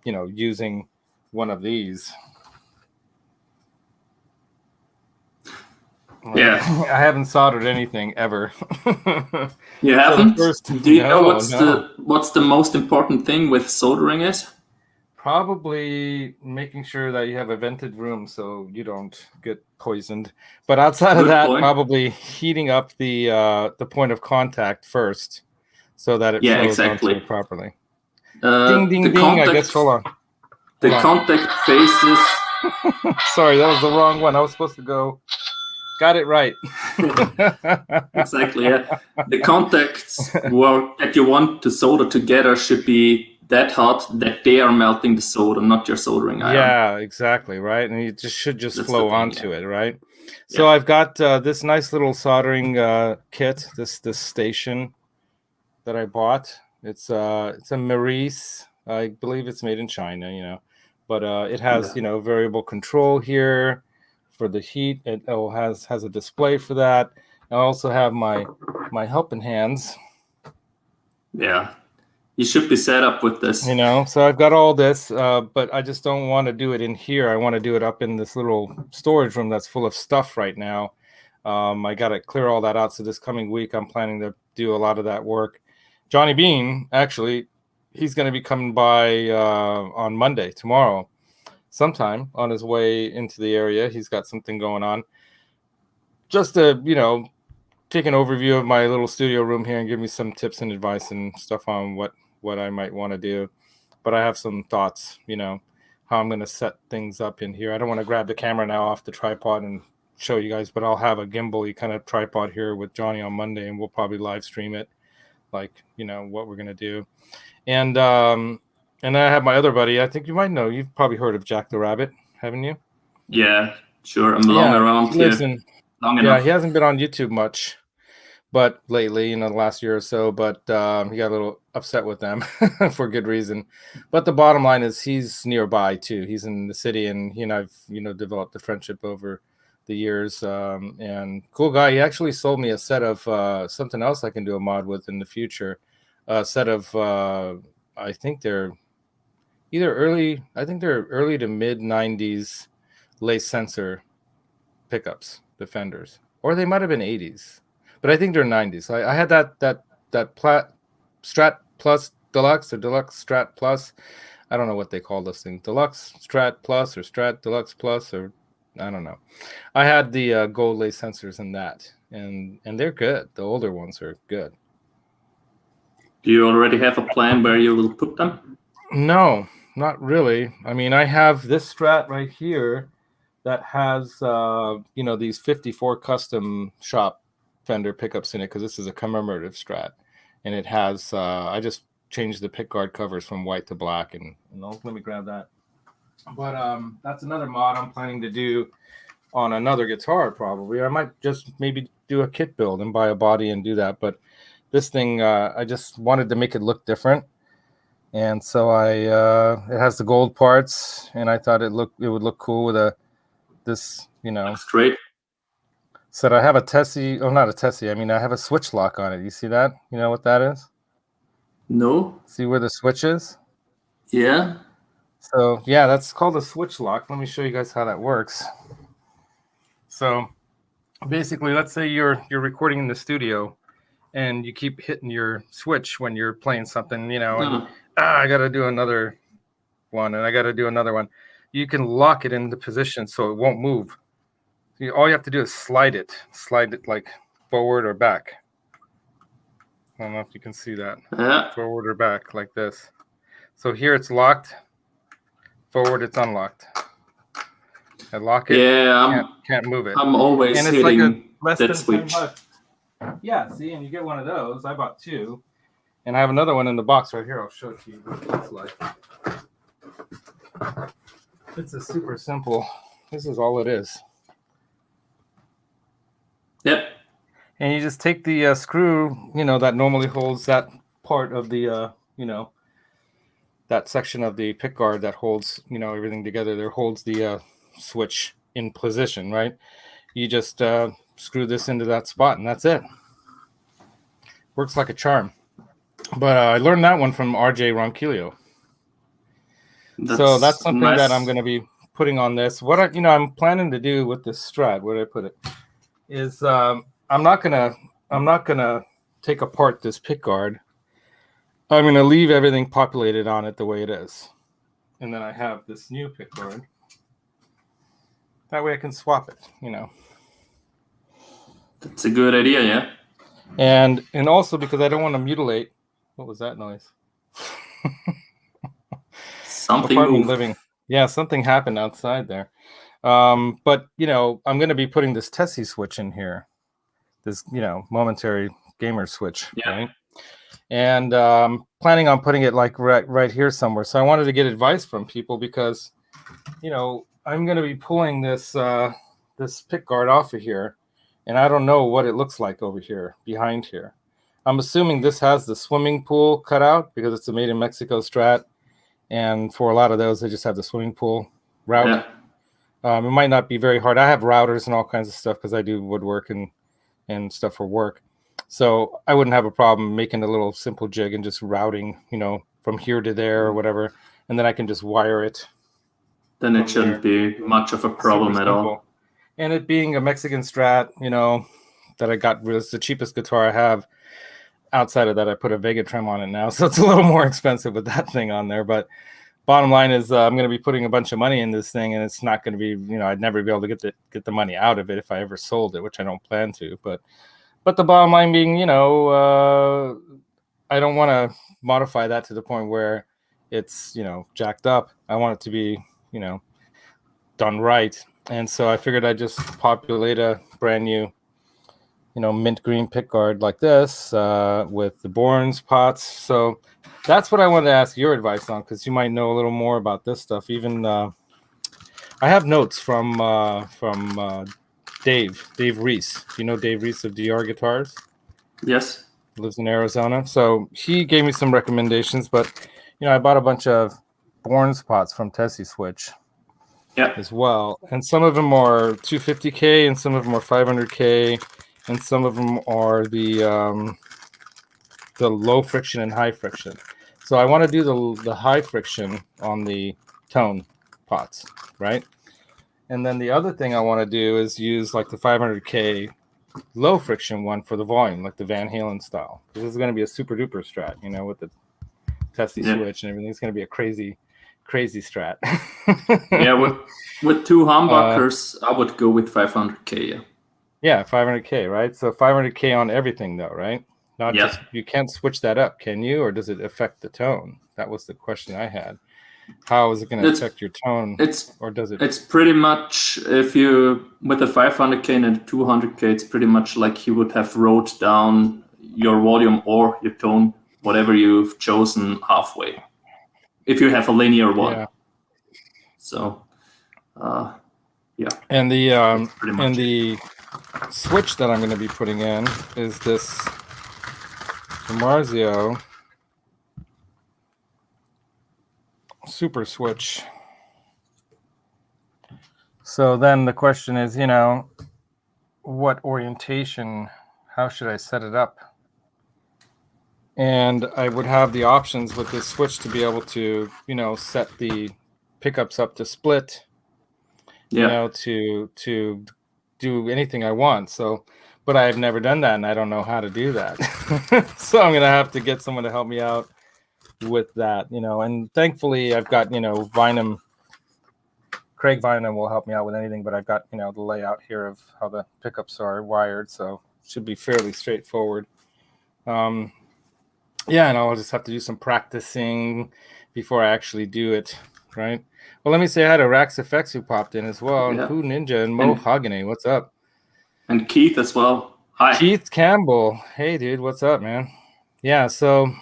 Speaker 1: using one of these.
Speaker 2: Yeah.
Speaker 1: I haven't soldered anything ever.
Speaker 2: You haven't? Do you know
Speaker 1: No.
Speaker 2: what's the most important thing with soldering is?
Speaker 1: Probably making sure that you have a vented room so you don't get poisoned. But outside of that, probably heating up the point of contact first so that it flows onto it properly. Ding, ding, ding. I guess, hold on.
Speaker 2: The contact faces.
Speaker 1: Sorry, that was the wrong one. I was supposed to go. Got it right.
Speaker 2: Exactly, yeah. The contacts that you want to solder together should be that hot that they are melting the solder, not your soldering iron.
Speaker 1: Yeah, exactly, right? And it should flow onto it, right? So I've got this nice little soldering kit, this station that I bought. It's a Maurice. I believe it's made in China, but it has variable control here for the heat. It has a display for that. I also have my helping hands.
Speaker 2: Yeah, you should be set up with this.
Speaker 1: So I've got all this, but I just don't want to do it in here. I want to do it up in this little storage room that's full of stuff right now. I got to clear all that out. So this coming week, I'm planning to do a lot of that work. Johnny Bean, actually, he's going to be coming by on Monday, tomorrow, sometime on his way into the area. He's got something going on. Just to, take an overview of my little studio room here and give me some tips and advice and stuff on what I might want to do. But I have some thoughts, how I'm going to set things up in here. I don't want to grab the camera now off the tripod and show you guys, but I'll have a gimbal-y kind of tripod here with Johnny on Monday, and we'll probably live stream it, what we're going to do. And I have my other buddy. I think you might know. You've probably heard of Jack the Rabbit, haven't you?
Speaker 2: Yeah, sure. I'm long around here. Long enough.
Speaker 1: Yeah, he hasn't been on YouTube much, but lately, the last year or so. But he got a little upset with them for good reason. But the bottom line is he's nearby too. He's in the city, and he and I've developed a friendship over the years. And cool guy. He actually sold me a set of something else I can do a mod with in the future. A set of I think they're early to mid 90s lace sensor pickups, Defenders, or they might have been 80s, but I think they're 90s. I had that Strat Plus Deluxe or Deluxe Strat Plus. I don't know what they call this thing, Deluxe Strat Plus or Strat Deluxe Plus, or I don't know. I had the gold lace sensors in that, and they're good. The older ones are good.
Speaker 2: Do you already have a plan where you will put them?
Speaker 1: No, not really. I mean, I have this Strat right here that has these 54 custom shop Fender pickups in it, because this is a commemorative Strat, and it has I just changed the pickguard covers from white to black, and let me grab that. But that's another mod I'm planning to do on another guitar. Probably I might just maybe do a kit build and buy a body and do that. But this thing, I just wanted to make it look different, and so it has the gold parts, and I thought it would look cool with this.
Speaker 2: That's great.
Speaker 1: So I have a Tesi, not a Tesi. I mean, I have a switch lock on it. You see that? You know what that is?
Speaker 2: No.
Speaker 1: See where the switch is?
Speaker 2: Yeah.
Speaker 1: So yeah, that's called a switch lock. Let me show you guys how that works. So basically, let's say you're recording in the studio, and you keep hitting your switch when you're playing something, and I got to do another one, and I got to do another one. You can lock it into position so it won't move. All you have to do is slide it like forward or back. I don't know if you can see that.
Speaker 2: Yeah.
Speaker 1: Forward or back like this. So here it's locked. Forward it's unlocked. I lock it.
Speaker 2: Yeah,
Speaker 1: can't move it.
Speaker 2: I'm always
Speaker 1: and it's
Speaker 2: hitting
Speaker 1: like
Speaker 2: that switch.
Speaker 1: Yeah, see, and you get one of those. I bought two, and I have another one in the box right here. I'll show it to you what it looks like. It's a super simple. This is all it is.
Speaker 2: Yep.
Speaker 1: And you just take the screw, that normally holds that part of the, that section of the pickguard that holds, everything together. There holds the switch in position, right? You just screw this into that spot, and that's it. Works like a charm. But I learned that one from RJ Ronquillo. So that's something that I'm going to be putting on this. What I'm planning to do with this Strat, where did I put it, is I'm not gonna take apart this pickguard. I'm gonna leave everything populated on it the way it is, and then I have this new pickguard. That way I can swap it.
Speaker 2: That's a good idea, yeah.
Speaker 1: And also because I don't want to mutilate. What was that noise?
Speaker 2: Something
Speaker 1: apartment
Speaker 2: moved.
Speaker 1: living. Yeah, something happened outside there. But I'm going to be putting this Tesi switch in here. This momentary gamer switch,
Speaker 2: Yeah.
Speaker 1: right? And planning on putting it like right here somewhere. So I wanted to get advice from people because I'm going to be pulling this this pickguard off of here, and I don't know what it looks like over here behind here. I'm assuming this has the swimming pool cut out because it's a made in Mexico Strat, and for a lot of those they just have the swimming pool route.
Speaker 2: Yeah.
Speaker 1: It might not be very hard. I have routers and all kinds of stuff because I do woodwork and stuff for work. So I wouldn't have a problem making a little simple jig and just routing, from here to there or whatever. And then I can just wire it.
Speaker 2: Then it shouldn't be much of a problem at all.
Speaker 1: And it being a Mexican Strat, that I got, it's the cheapest guitar I have. Outside of that, I put a Vega Trem on it now. So it's a little more expensive with that thing on there. But bottom line is I'm going to be putting a bunch of money in this thing, and it's not going to be, I'd never be able to get the money out of it if I ever sold it, which I don't plan to. But the bottom line being, I don't want to modify that to the point where it's, jacked up. I want it to be, done right. And so I figured I'd just populate a brand new, mint green pickguard like this with the Bourns pots. So that's what I wanted to ask your advice on, because you might know a little more about this stuff. Even I have notes from Dave Reese. Do you know Dave Reese of DR Guitars?
Speaker 2: Yes.
Speaker 1: Lives in Arizona. So he gave me some recommendations, but I bought a bunch of Bourns pots from Tesi Switch.
Speaker 2: Yeah.
Speaker 1: As well. And some of them are 250K and some of them are 500K, and some of them are the low friction and high friction. So I want to do the high friction on the tone pots, right? And then the other thing I want to do is use like the 500K low friction one for the volume, like the Van Halen style. This is going to be a super duper Strat, with the Tesi Switch and everything. It's going to be a crazy crazy Strat.
Speaker 2: Yeah, with two humbuckers, I would go with 500K. Yeah.
Speaker 1: Yeah, 500K, right? So 500K on everything, though, right? Not just, you can't switch that up, can you? Or does it affect the tone? That was the question I had. How is it going to affect your tone? Or does it?
Speaker 2: It's pretty much, if you, with a 500K and a 200K, it's pretty much like you would have wrote down your volume or your tone, whatever you've chosen halfway, if you have a linear one.
Speaker 1: Yeah.
Speaker 2: So, yeah.
Speaker 1: And the switch that I'm going to be putting in is this DiMarzio Super Switch. So then the question is, you know, what orientation, how should I set it up? And I would have the options with this switch to be able to, you know, set the pickups up to split, you know, to do anything I want. So, but I've never done that, and I don't know how to do that. So I'm gonna have to get someone to help me out with that, you know. And thankfully, I've got, you know, Craig Vineham will help me out with anything, but I've got, you know, the layout here of how the pickups are wired, so it should be fairly straightforward. Yeah, and I'll just have to do some practicing before I actually do it, right? Well, let me say hi to Rax Effects, who popped in as well, and Pooh Ninja and Mohogany. What's up?
Speaker 2: And Keith as well. Hi.
Speaker 1: Keith Campbell. Hey, dude, what's up, man? Yeah, so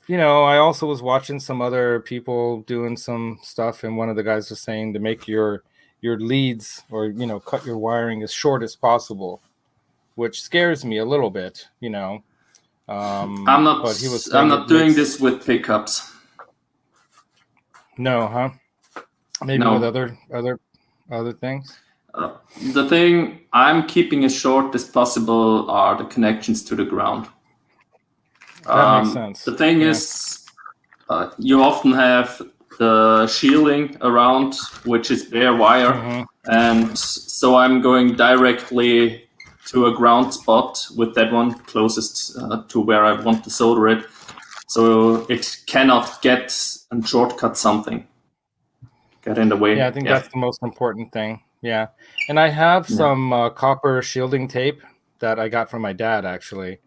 Speaker 1: you know, I also was watching some other people doing some stuff, and one of the guys was saying to make your leads, or, you know, cut your wiring as short as possible, which scares me a little bit, you know.
Speaker 2: I'm not doing this with pickups.
Speaker 1: No, huh? Maybe with other things.
Speaker 2: The thing I'm keeping as short as possible are the connections to the ground.
Speaker 1: That makes sense.
Speaker 2: The thing is, you often have the shielding around, which is bare wire, and so I'm going directly to a ground spot with that one closest to where I want to solder it, so it cannot get and shortcut something, get in the way.
Speaker 1: Yeah, I think that's the most important thing. Yeah, and I have some copper shielding tape that I got from my dad, actually.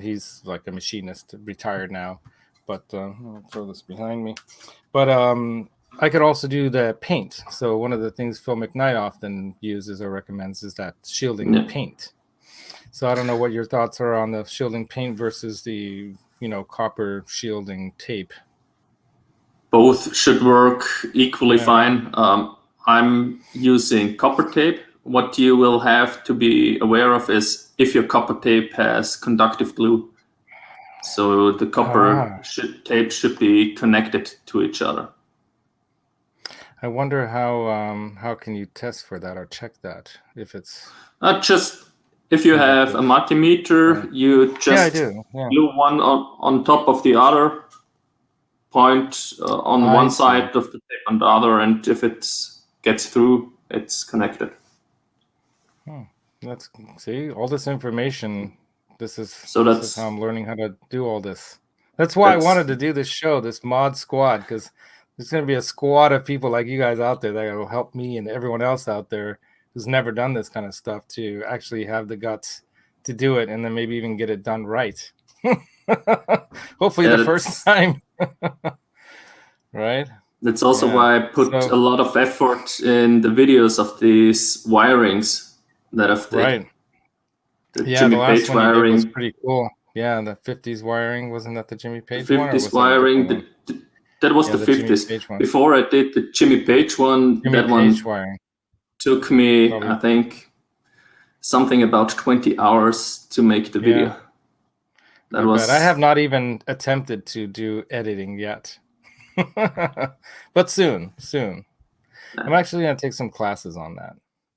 Speaker 1: He's like a machinist, retired now, but I'll throw this behind me. But I could also do the paint. So one of the things Phil McKnight often uses or recommends is that shielding paint. So I don't know what your thoughts are on the shielding paint versus the, you know, copper shielding tape.
Speaker 2: Both should work equally fine. I'm using copper tape. What you will have to be aware of is if your copper tape has conductive glue. So the copper tape should be connected to each other.
Speaker 1: I wonder how can you test for that or check that if it's
Speaker 2: just if you have a multimeter, you just glue one on top of the other, point on one side of the tape and the other, and if it gets through, it's connected.
Speaker 1: Let's see all this information. This is how I'm learning how to do all this. That's why I wanted to do this show, this mod squad, because there's going to be a squad of people like you guys out there that will help me and everyone else out there who's never done this kind of stuff to actually have the guts to do it, and then maybe even get it done right. Hopefully the first time. Right?
Speaker 2: That's also why I put a lot of effort in the videos of these wirings that I've did.
Speaker 1: Right.
Speaker 2: The Jimmy
Speaker 1: last
Speaker 2: Page
Speaker 1: one
Speaker 2: wiring
Speaker 1: was pretty cool. Yeah, the 50s wiring, wasn't that the Jimmy Page one?
Speaker 2: 50s wiring, that was the 50s. Before I did the Jimmy Page one,
Speaker 1: wiring
Speaker 2: took me, I think, something about 20 hours to make the video.
Speaker 1: I have not even attempted to do editing yet. But soon. I'm actually going to take some classes on that.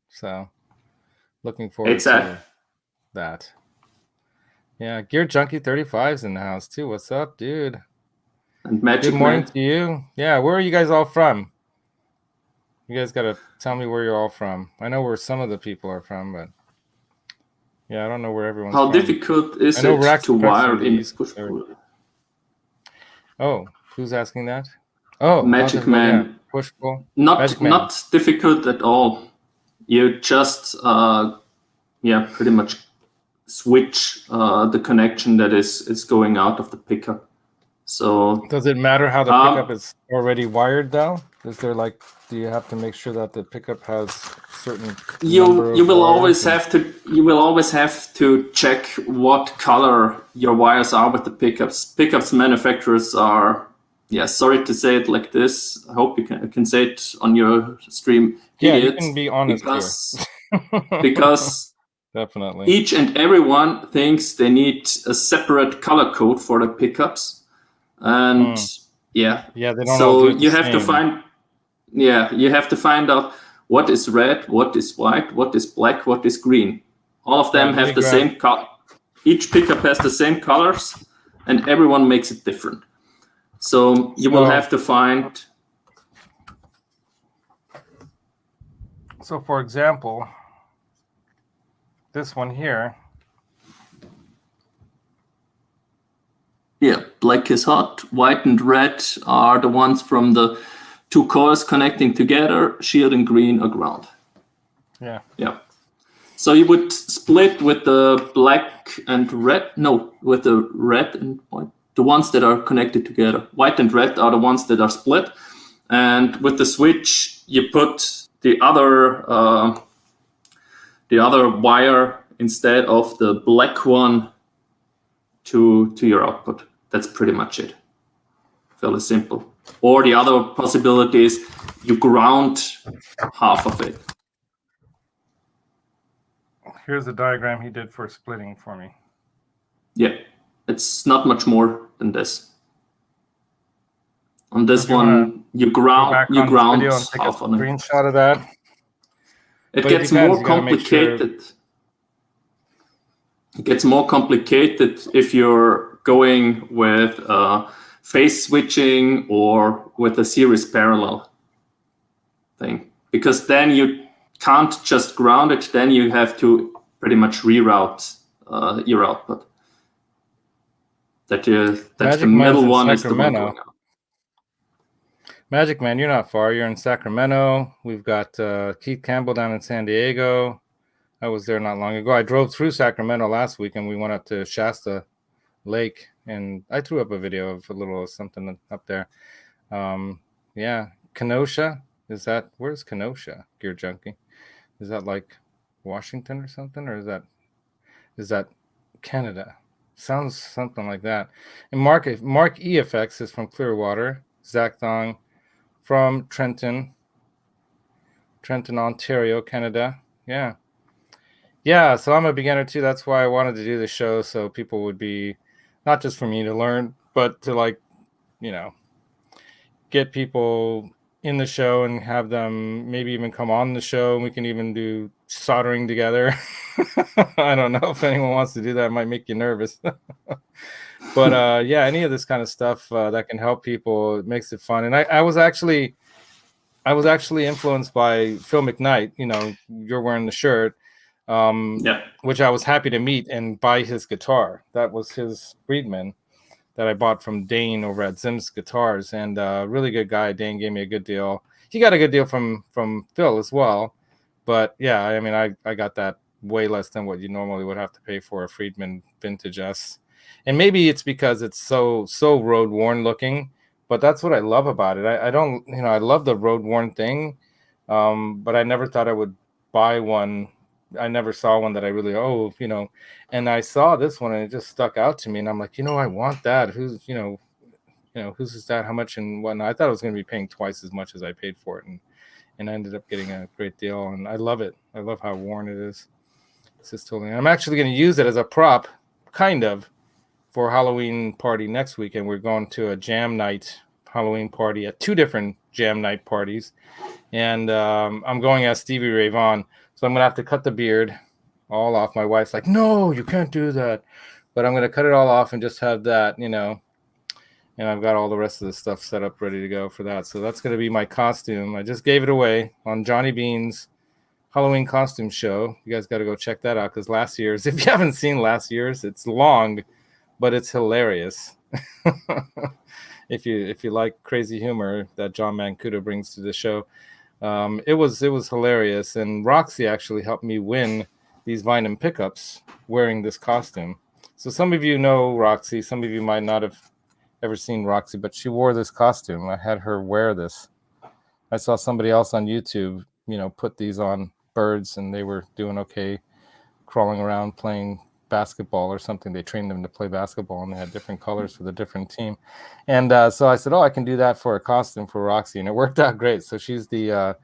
Speaker 1: So looking forward to that. Yeah, Gear Junkie 35's in the house too. What's up, dude?
Speaker 2: And Magic
Speaker 1: Good morning to you. Yeah, where are you guys all from? You guys got to tell me where you're all from. I know where some of the people are from, but yeah, I don't know where everyone's from.
Speaker 2: How difficult is it to wire in push-pull?
Speaker 1: Oh, who's asking that? Oh,
Speaker 2: Magic
Speaker 1: yeah,
Speaker 2: Man.
Speaker 1: push pull.
Speaker 2: Not
Speaker 1: Magic Man.
Speaker 2: not difficult at all. You just pretty much switch the connection that is going out of the pickup. So
Speaker 1: Does it matter how the pickup is already wired though? Is there like, do you have to make sure that the pickup has certain number of
Speaker 2: you will
Speaker 1: wires
Speaker 2: always have to check what color your wires are with the pickups. Pickups manufacturers are, sorry to say it like this. I hope you can say it on your stream.
Speaker 1: Yeah,
Speaker 2: Idiots,
Speaker 1: you can be honest
Speaker 2: because
Speaker 1: definitely
Speaker 2: each and everyone thinks they need a separate color code for the pickups, and
Speaker 1: they don't all
Speaker 2: so
Speaker 1: do it the
Speaker 2: you have
Speaker 1: same.
Speaker 2: to find you have to find out what is red, what is white, what is black, what is green. All of them have the same color. Each pickup has the same colors, and everyone makes it different. So you will have to find.
Speaker 1: So, for example, this one here.
Speaker 2: Yeah, black is hot, white and red are the ones from the two coils connecting together, shield and green are ground.
Speaker 1: Yeah.
Speaker 2: Yeah. So you would split with the black and red, no, with the red and white, the ones that are connected together. White and red are the ones that are split. And with the switch, you put the other wire instead of the black one to your output. That's pretty much it. Fairly simple. Or the other possibility is you ground half of it.
Speaker 1: Here's the diagram he did for splitting for me.
Speaker 2: Yeah, it's not much more than this. On this one, you ground half on it.
Speaker 1: Screenshot of that.
Speaker 2: It gets more complicated. It gets more complicated if you're going with phase switching or with a series parallel thing, because then you can't just ground it. Then you have to pretty much reroute your output. That the middle one is the one going out.
Speaker 1: Magic Man, you're not far. You're in Sacramento. We've got Keith Campbell down in San Diego. I was there not long ago. I drove through Sacramento last week, and we went up to Shasta Lake, and I threw up a video of a little something up there. Kenosha. Where's Kenosha, Gear Junkie? Is that like Washington or something, or is that Canada? Sounds something like that. And Mark EFX is from Clearwater. Zach Thong from Trenton, Ontario, Canada. Yeah, so I'm a beginner too. That's why I wanted to do the show, so people would be, not just for me to learn, but to get people in the show and have them maybe even come on the show, and we can even do soldering together. I don't know if anyone wants to do that. It might make you nervous. But any of this kind of stuff that can help people, it makes it fun. And I was actually influenced by Phil McKnight. You're wearing the shirt. Which I was happy to meet and buy his guitar. That was his Friedman that I bought from Dane over at Zim's Guitars, and really good guy. Dane gave me a good deal. He got a good deal from Phil as well. But yeah, I mean, I got that way less than what you normally would have to pay for a Friedman Vintage S. And maybe it's because it's so road worn looking, but that's what I love about it. I don't, I love the road worn thing, but I never thought I would buy one. I never saw one that I really, and I saw this one and it just stuck out to me. And I'm like, I want that. Who's is that? How much and whatnot? I thought I was going to be paying twice as much as I paid for it. And I ended up getting a great deal. And I love it. I love how worn it is. It's just totally, I'm actually going to use it as a prop, kind of, for Halloween party next weekend. We're going to a jam night Halloween party at 2 different jam night parties. And I'm going as Stevie Ray Vaughan. So I'm going to have to cut the beard all off. My wife's like, no, you can't do that. But I'm going to cut it all off and just have that, and I've got all the rest of the stuff set up ready to go for that. So that's going to be my costume. I just gave it away on Johnny Bean's Halloween costume show. You guys got to go check that out, because last year's, if you haven't seen last year's, it's long, but it's hilarious. if you like crazy humor that John Mancuda brings to the show. It was hilarious, and Roxy actually helped me win these Vineham Pickups wearing this costume. So some of you know Roxy, some of you might not have ever seen Roxy, but she wore this costume. I had her wear this. I saw somebody else on YouTube, put these on birds, and they were doing okay, crawling around playing basketball or something. They trained them to play basketball, and they had different colors for the different team. And so I said, I can do that for a costume for Roxy, and it worked out great. So she's the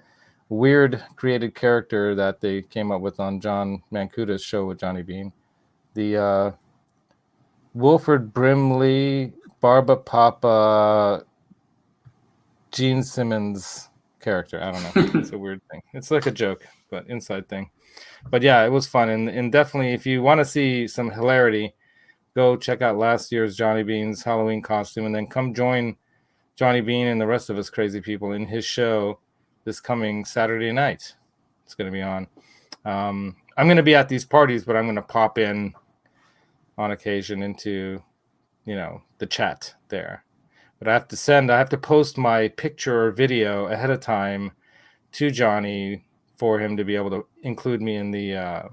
Speaker 1: weird created character that they came up with on John Mancuda's show with Johnny Bean. The Wilford Brimley, Barba Papa, Gene Simmons character. I don't know. It's a weird thing. It's like a joke, but inside thing. But yeah, it was fun. And definitely, if you want to see some hilarity, go check out last year's Johnny Bean's Halloween costume, and then come join Johnny Bean and the rest of us crazy people in his show this coming Saturday night. It's going to be on. I'm going to be at these parties, but I'm going to pop in on occasion into, the chat there. But I have to post my picture or video ahead of time to Johnny for him to be able to include me in the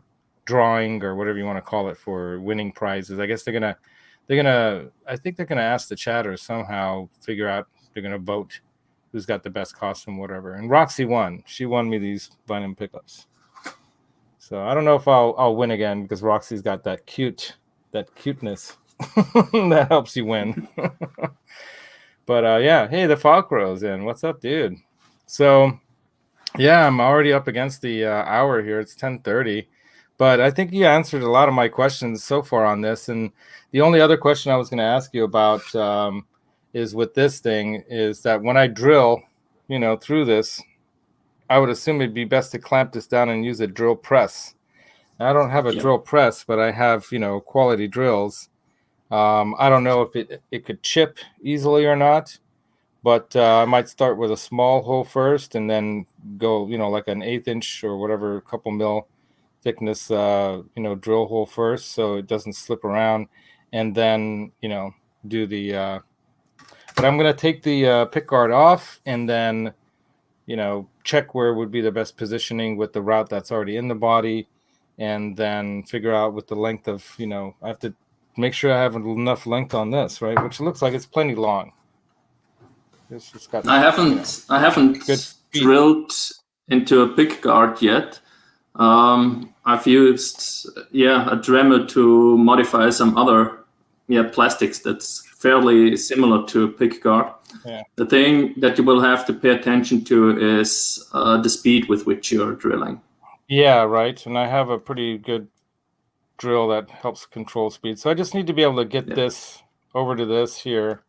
Speaker 1: drawing or whatever you want to call it for winning prizes. I guess I think they're gonna ask the chatters somehow, figure out, they're gonna vote who's got the best costume, whatever. And Roxy won. She won me these Vineham Pickups. So I don't know if I'll win again, because Roxy's got that cuteness that helps you win. But yeah, hey, the Falkro's in. What's up, dude? So yeah, I'm already up against the hour here. It's 10:30. But I think you answered a lot of my questions so far on this. And the only other question I was going to ask you about is with this thing is that when I drill, through this, I would assume it'd be best to clamp this down and use a drill press. Now, I don't have a drill press, but I have, quality drills. I don't know if it could chip easily or not, but I might start with a small hole first and then go, like an 1/8 inch or whatever, a couple mil thickness, drill hole first, so it doesn't slip around, and then, do the, but I'm going to take the pick guard off and then, check where would be the best positioning with the route that's already in the body, and then figure out with the length of, I have to make sure I have enough length on this, right? Which looks like it's plenty long. It's got,
Speaker 2: I haven't drilled into a pick guard yet. I've used a Dremel to modify some other plastics that's fairly similar to a pick guard. Yeah. The thing that you will have to pay attention to is the speed with which you're drilling. Yeah, right. And I have a pretty good drill that helps control speed. So I just need to be able to get this over to this here,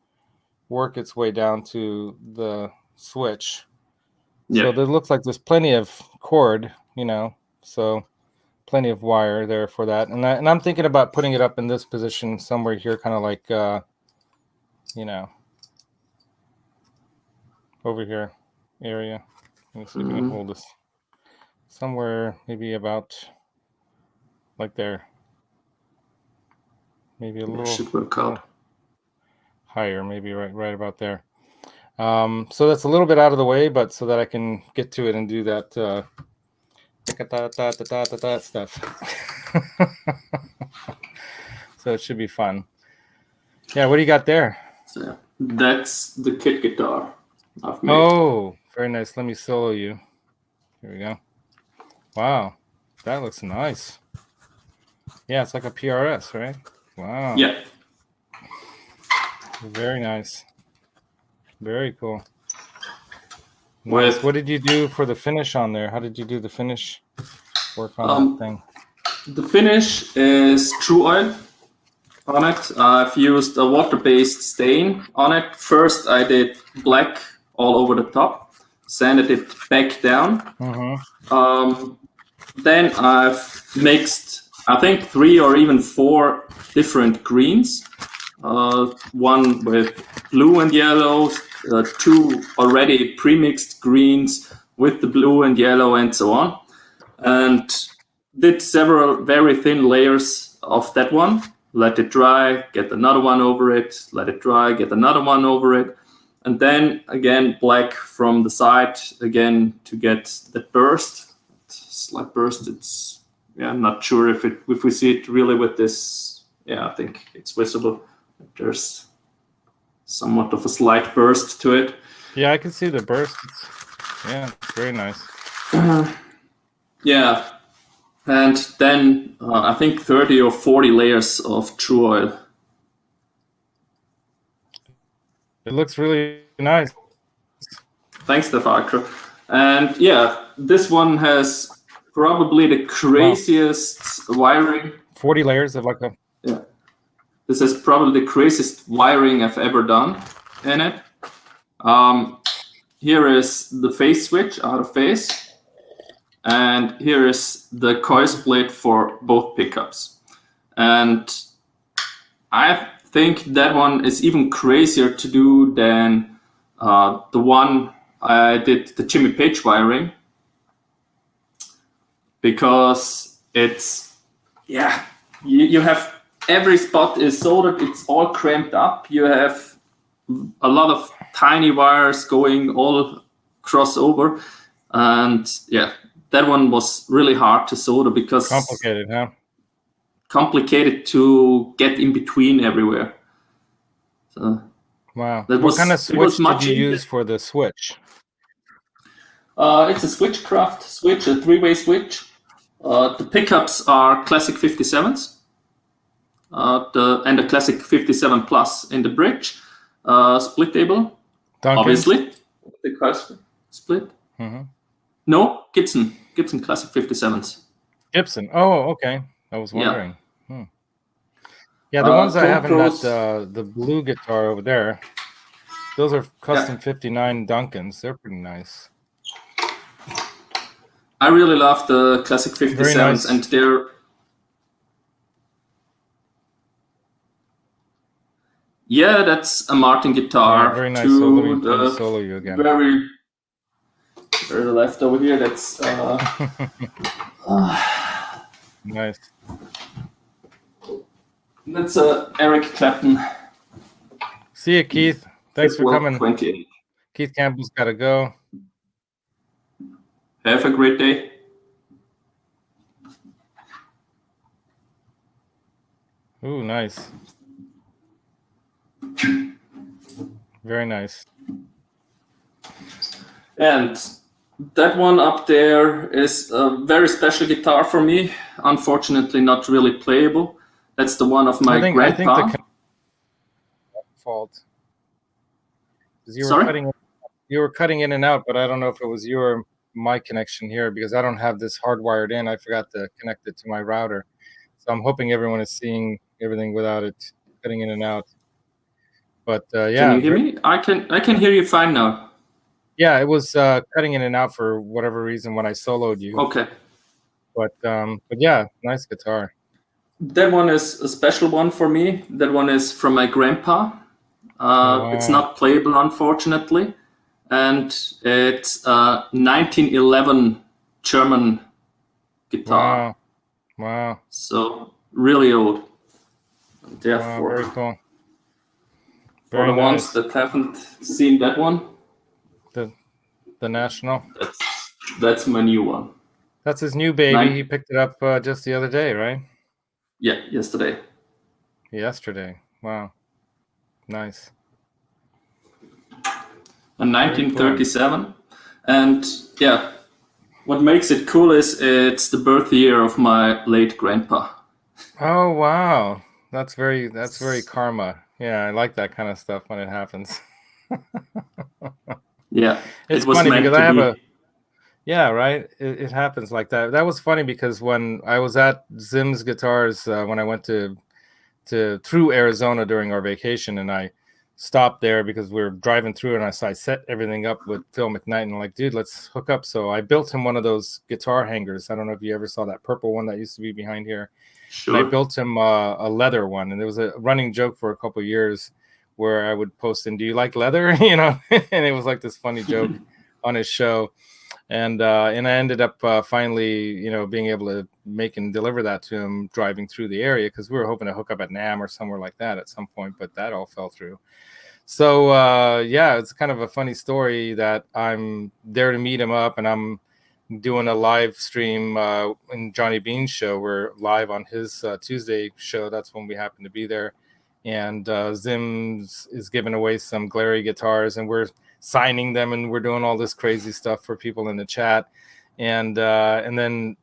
Speaker 2: work its way down to the switch. So it looks like there's plenty of cord, so plenty of wire there for that. And I'm thinking about putting it up in this position somewhere here, kind of like, over here area. Let me see if I can hold this somewhere, maybe about like there. Maybe a little should work out
Speaker 1: higher, maybe right about there. So that's a little bit out of the way, but so that I can get to it and do that stuff. So it should be fun. Yeah, what do you got there?
Speaker 2: So that's the kit guitar I've made.
Speaker 1: Oh, very nice. Let me solo you. Here we go. Wow, that looks nice. Yeah, it's like a PRS, right? Wow.
Speaker 2: Yeah.
Speaker 1: Very nice. Very cool. Nice. What did you do for the finish on there? How did you do the finish work on that thing?
Speaker 2: The finish is True Oil on it. I've used a water-based stain on it. First, I did black all over the top, sanded it back down. Then I've mixed, I think, 3 or even 4 different greens. One with blue and yellow, 2 already pre-mixed greens with the blue and yellow, and so on. And did several very thin layers of that one. let it dry, get another one over it, let it dry, get another one over it. And then again, black from the side again to get that burst, slight burst. It's, yeah, I'm not sure if we see it really with this. Yeah, I think it's visible. There's somewhat of a slight burst to it.
Speaker 1: Yeah, I can see the burst. Yeah, it's very nice.
Speaker 2: Yeah, and then I think 30 or 40 layers of true oil.
Speaker 1: It looks really nice.
Speaker 2: Thanks, Stefakro. And yeah, this one has probably the craziest wiring.
Speaker 1: 40 layers of like a...
Speaker 2: Yeah. This is probably the craziest wiring I've ever done in it. Here is the phase switch out of phase. And here is the coil split for both pickups. And I think that one is even crazier to do than the one I did, the Jimmy Page wiring. Because it's, yeah, you have every spot is soldered, it's all cramped up. You have a lot of tiny wires going all crossover. And yeah, that one was really hard to solder because...
Speaker 1: Complicated, huh?
Speaker 2: Complicated to get in between everywhere. So
Speaker 1: wow. What kind of switch did you use for the switch?
Speaker 2: It's a Switchcraft Switch, a 3-way switch. The pickups are classic 57s. And the classic 57 plus in the bridge. Split table,
Speaker 1: Duncan?
Speaker 2: Obviously. The coil split.
Speaker 1: Mm-hmm.
Speaker 2: No, Gibson classic 57s.
Speaker 1: Gibson. Oh, okay. I was wondering. Yeah, yeah, the ones I have in that the blue guitar over there, those are custom 59 Duncans. They're pretty nice.
Speaker 2: I really love the classic 57s, nice. And they're... Yeah, that's a Martin guitar.
Speaker 1: Yeah, very nice. So let me solo you again.
Speaker 2: Very left over here. That's
Speaker 1: nice.
Speaker 2: That's Eric Clapton.
Speaker 1: See you, Keith. Thanks for coming.
Speaker 2: 28.
Speaker 1: Keith Campbell's got to go.
Speaker 2: Have a great day.
Speaker 1: Ooh, nice. Very nice.
Speaker 2: And that one up there is a very special guitar for me. Unfortunately, not really playable. That's the one of my grandpa. I think the
Speaker 1: fault. You were cutting in and out, but I don't know if it was your my connection here because I don't have this hardwired in. I forgot to connect it to my router, so I'm hoping everyone is seeing everything without it cutting in and out. But yeah,
Speaker 2: can you hear me? I can hear you fine now.
Speaker 1: Yeah, it was cutting in and out for whatever reason when I soloed you.
Speaker 2: Okay.
Speaker 1: But yeah, nice guitar.
Speaker 2: That one is a special one for me. That one is from my grandpa. Wow. It's not playable, unfortunately. And it's a 1911 German guitar.
Speaker 1: Wow.
Speaker 2: So really old. Therefore,
Speaker 1: wow, very cool.
Speaker 2: For the ones that haven't seen that one.
Speaker 1: The National?
Speaker 2: That's my new one.
Speaker 1: That's his new baby. He picked it up just the other day, right?
Speaker 2: Yeah, yesterday.
Speaker 1: Yesterday. Wow. Nice.
Speaker 2: A 1937. Cool. And yeah, what makes it cool is it's the birth year of my late grandpa.
Speaker 1: Oh, wow. That's very karma. Yeah, I like that kind of stuff when it happens.
Speaker 2: Yeah,
Speaker 1: it's funny because I have yeah, right. It happens like that. That was funny because when I was at Zim's Guitars when I went to through Arizona during our vacation, and I stopped there because we were driving through, and I set everything up with Phil McKnight, and I'm like, dude, let's hook up. So I built him one of those guitar hangers. I don't know if you ever saw that purple one that used to be behind here.
Speaker 2: Sure.
Speaker 1: And I built him a leather one, and there was a running joke for a couple of years where I would post in, "Do you like leather?" And it was like this funny joke on his show. And I ended up finally, being able to make and deliver that to him driving through the area, because we were hoping to hook up at NAMM or somewhere like that at some point, but that all fell through. So it's kind of a funny story that I'm there to meet him up, and I'm doing a live stream in Johnny Bean's show. We're live on his Tuesday show. That's when we happen to be there. And Zim is giving away some Glary guitars, and we're signing them, and we're doing all this crazy stuff for people in the chat. And then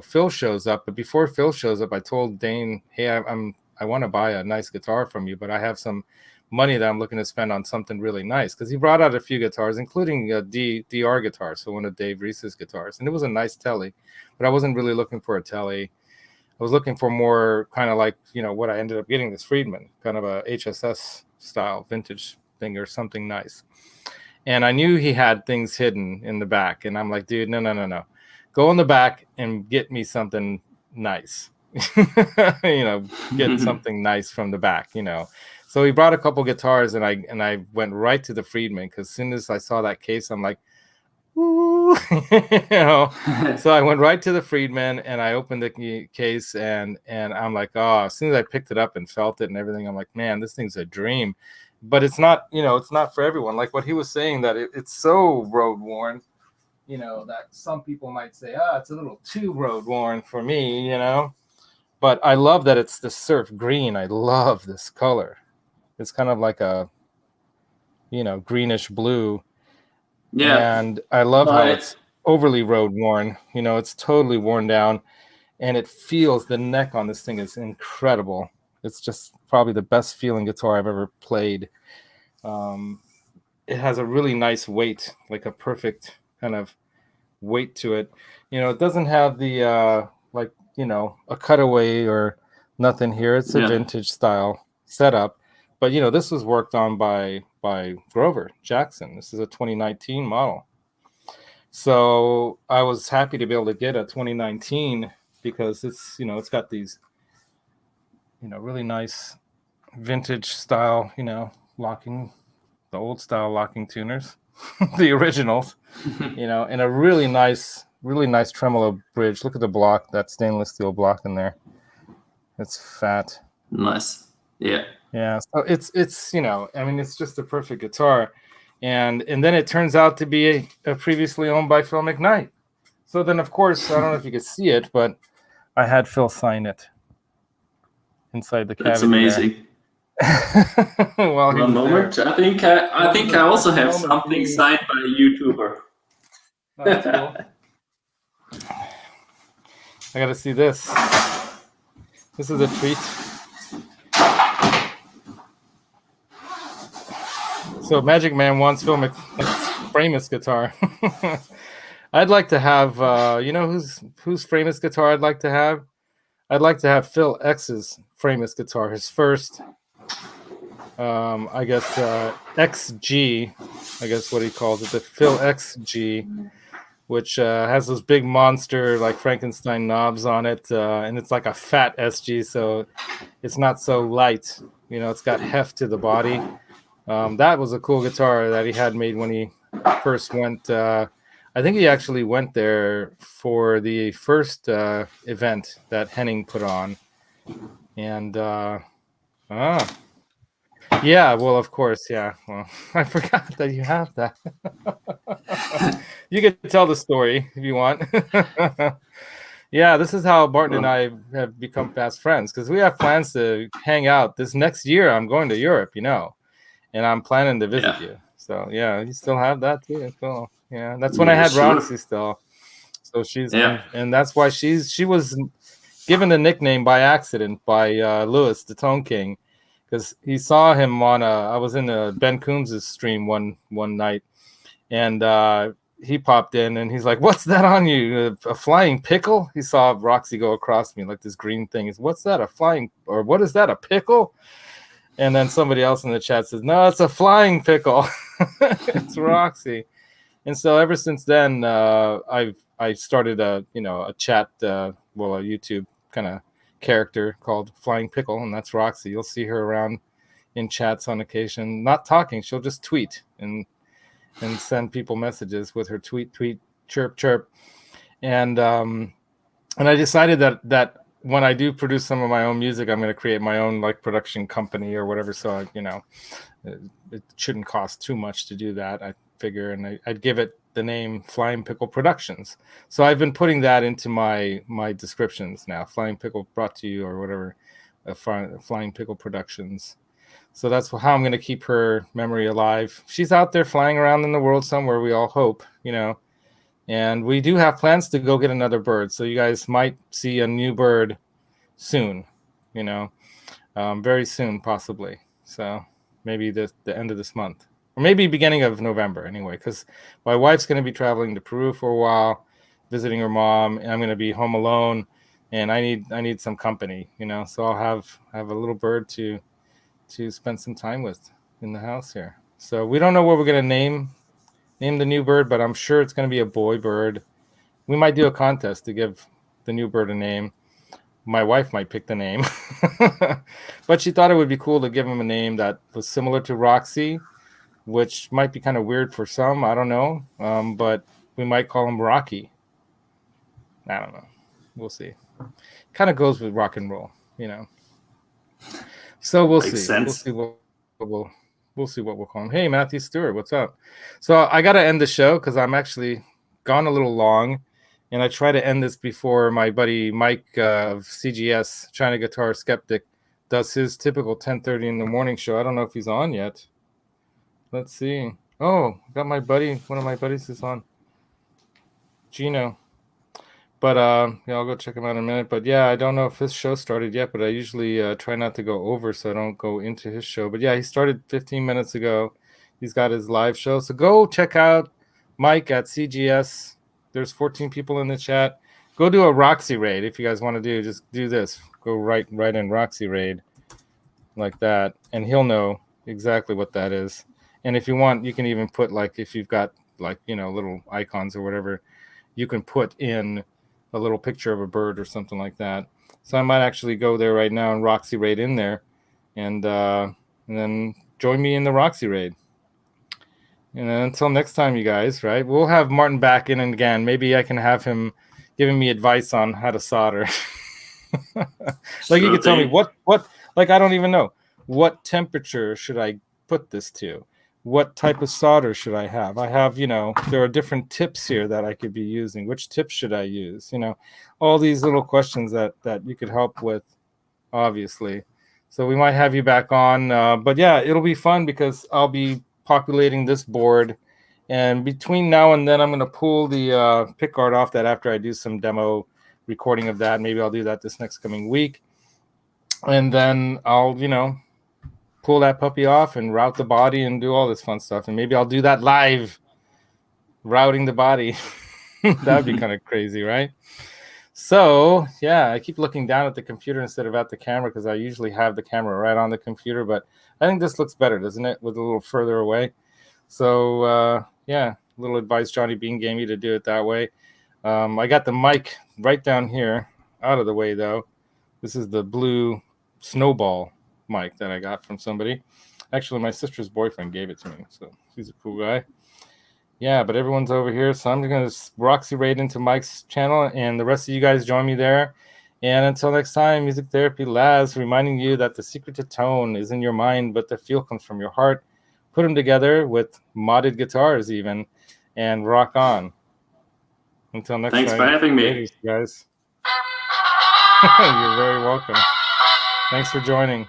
Speaker 1: Phil shows up. But before Phil shows up, I told Dane, hey, I want to buy a nice guitar from you, but I have some money that I'm looking to spend on something really nice, because he brought out a few guitars, including a DR guitar, so one of Dave Reese's guitars, and it was a nice Tele, but I wasn't really looking for a Tele. I was looking for more kind of like what I ended up getting, this Friedman, kind of a HSS style vintage thing or something nice. And I knew he had things hidden in the back, and I'm like, dude, no, go in the back and get me something nice. Get something nice from the back, So he brought a couple guitars, and I went right to the Friedman, because as soon as I saw that case, I'm like, ooh, So I went right to the Friedman, and I opened the case, and I'm like, oh, as soon as I picked it up and felt it and everything, I'm like, man, this thing's a dream. But it's not, it's not for everyone. Like what he was saying, that it's so road worn, that some people might say, it's a little too road worn for me, But I love that it's the surf green. I love this color. It's kind of like a, greenish blue.
Speaker 2: Yeah.
Speaker 1: And I love how it's overly road worn. It's totally worn down, and it feels, the neck on this thing is incredible. It's just probably the best feeling guitar I've ever played. It has a really nice weight, like a perfect kind of weight to it. It doesn't have the a cutaway or nothing here. It's a vintage style setup, but this was worked on by Grover Jackson. This is a 2019 model, so I was happy to be able to get a 2019, because it's it's got these really nice vintage style locking, the old style locking tuners, the originals, and a really nice tremolo bridge. Look at the block, that stainless steel block in there. It's fat.
Speaker 2: Nice. Yeah.
Speaker 1: Yeah. So it's it's just a perfect guitar. And then it turns out to be a previously owned by Phil McKnight. So then, of course, I don't know if you could see it, but I had Phil sign it inside the cavity.
Speaker 2: That's amazing.
Speaker 1: Well,
Speaker 2: one moment. There. I think I also have something signed by a YouTuber.
Speaker 1: Oh, that's cool. I got to see this. This is a treat. So Magic Man wants Phil McKnight's Framus guitar. I'd like to have, whose Framus guitar I'd like to have? I'd like to have Phil X's Framus guitar, his first, I guess, XG, I guess what he calls it, the Phil XG, which has those big monster, like Frankenstein knobs on it, and it's like a fat SG, so it's not so light. It's got heft to the body. That was a cool guitar that he had made when he first went. I think he actually went there for the first event that Henning put on. And yeah, well, of course, yeah. Well, I forgot that you have that. You can tell the story if you want. Yeah, this is how Barton and I have become fast friends, because we have plans to hang out this next year. I'm going to Europe, and I'm planning to visit you. So yeah, you still have that too. Cool. Yeah, that's when I had Roxy still. So she's and that's why she was given the nickname by accident by Lewis, the Tone King, because he saw him on I was in Ben Coombs' stream one night, and he popped in and he's like, "What's that on you? A flying pickle?" He saw Roxy go across me like this green thing. He's, "What's that? A flying, or what is that? A pickle?" And then somebody else in the chat says, "No, it's a flying pickle." It's Roxy. And so ever since then, I started a chat, a YouTube kind of character called Flying Pickle, and that's Roxy. You'll see her around in chats on occasion, not talking. She'll just tweet, and and send people messages with her tweet, chirp, chirp. And I decided that when I do produce some of my own music, I'm going to create my own like production company or whatever. So, it shouldn't cost too much to do that, I figure. And I'd give it the name Flying Pickle Productions. So I've been putting that into my descriptions now. Flying Pickle brought to you or whatever, Flying Pickle Productions. So that's how I'm going to keep her memory alive. She's out there flying around in the world somewhere, we all hope, And we do have plans to go get another bird. So you guys might see a new bird soon, very soon, possibly. So maybe the end of this month, or maybe beginning of November anyway, because my wife's going to be traveling to Peru for a while, visiting her mom, and I'm going to be home alone, and I need some company, So I'll have a little bird to spend some time with in the house here. So we don't know what we're going to name the new bird, but I'm sure it's going to be a boy bird. We might do a contest to give the new bird a name. My wife might pick the name, but she thought it would be cool to give him a name that was similar to Roxy, which might be kind of weird for some. I don't know, but we might call him Rocky. I don't know. We'll see. Kind of goes with rock and roll, So we'll see.
Speaker 3: Sense.
Speaker 1: We'll see what we'll call him. Hey, Matthew Stewart, what's up? So I got to end the show because I'm actually gone a little long, and I try to end this before my buddy Mike of CGS, China Guitar Skeptic, does his typical 10:30 in the morning show. I don't know if he's on yet. Let's see. Oh, got my buddy. One of my buddies is on. Gino. But I'll go check him out in a minute. But yeah, I don't know if his show started yet, but I usually try not to go over so I don't go into his show. But yeah, he started 15 minutes ago. He's got his live show. So go check out Mike at CGS. There's 14 people in the chat. Go do a Roxy raid if you guys want to do. Just do this. Go right in Roxy raid like that, and he'll know exactly what that is. And if you want, you can even put like, if you've got like, little icons or whatever, you can put in a little picture of a bird or something like that. So I might actually go there right now and Roxy raid in there, and then join me in the Roxy raid. And then until next time, you guys, right? We'll have Martin back in and again. Maybe I can have him giving me advice on how to solder. Like you could tell me what, like, I don't even know. What temperature should I put this to? What type of solder should I have? I have, there are different tips here that I could be using. Which tips should I use? All these little questions that you could help with, obviously. So we might have you back on. But yeah, it'll be fun because I'll be populating this board. And between now and then, I'm going to pull the pickguard off that after I do some demo recording of that. Maybe I'll do that this next coming week. And then I'll, pull that puppy off and route the body and do all this fun stuff. And maybe I'll do that live, routing the body. That would be kind of crazy, right? So, yeah, I keep looking down at the computer instead of at the camera because I usually have the camera right on the computer. But I think this looks better, doesn't it, with a little further away? So, yeah, a little advice Johnny Bean gave me to do it that way. I got the mic right down here, out of the way, though. This is the blue Snowball mic that I got from somebody. Actually, my sister's boyfriend gave it to me, so he's a cool guy. Yeah, but everyone's over here, so I'm going to Roxy raid into Mike's channel, and the rest of you guys join me there. And until next time, Music Therapy Laz, reminding you that the secret to tone is in your mind, but the feel comes from your heart. Put them together with modded guitars even, and rock on. Until next time.
Speaker 3: Thanks for having me.
Speaker 1: Ladies, guys. You're very welcome. Thanks for joining.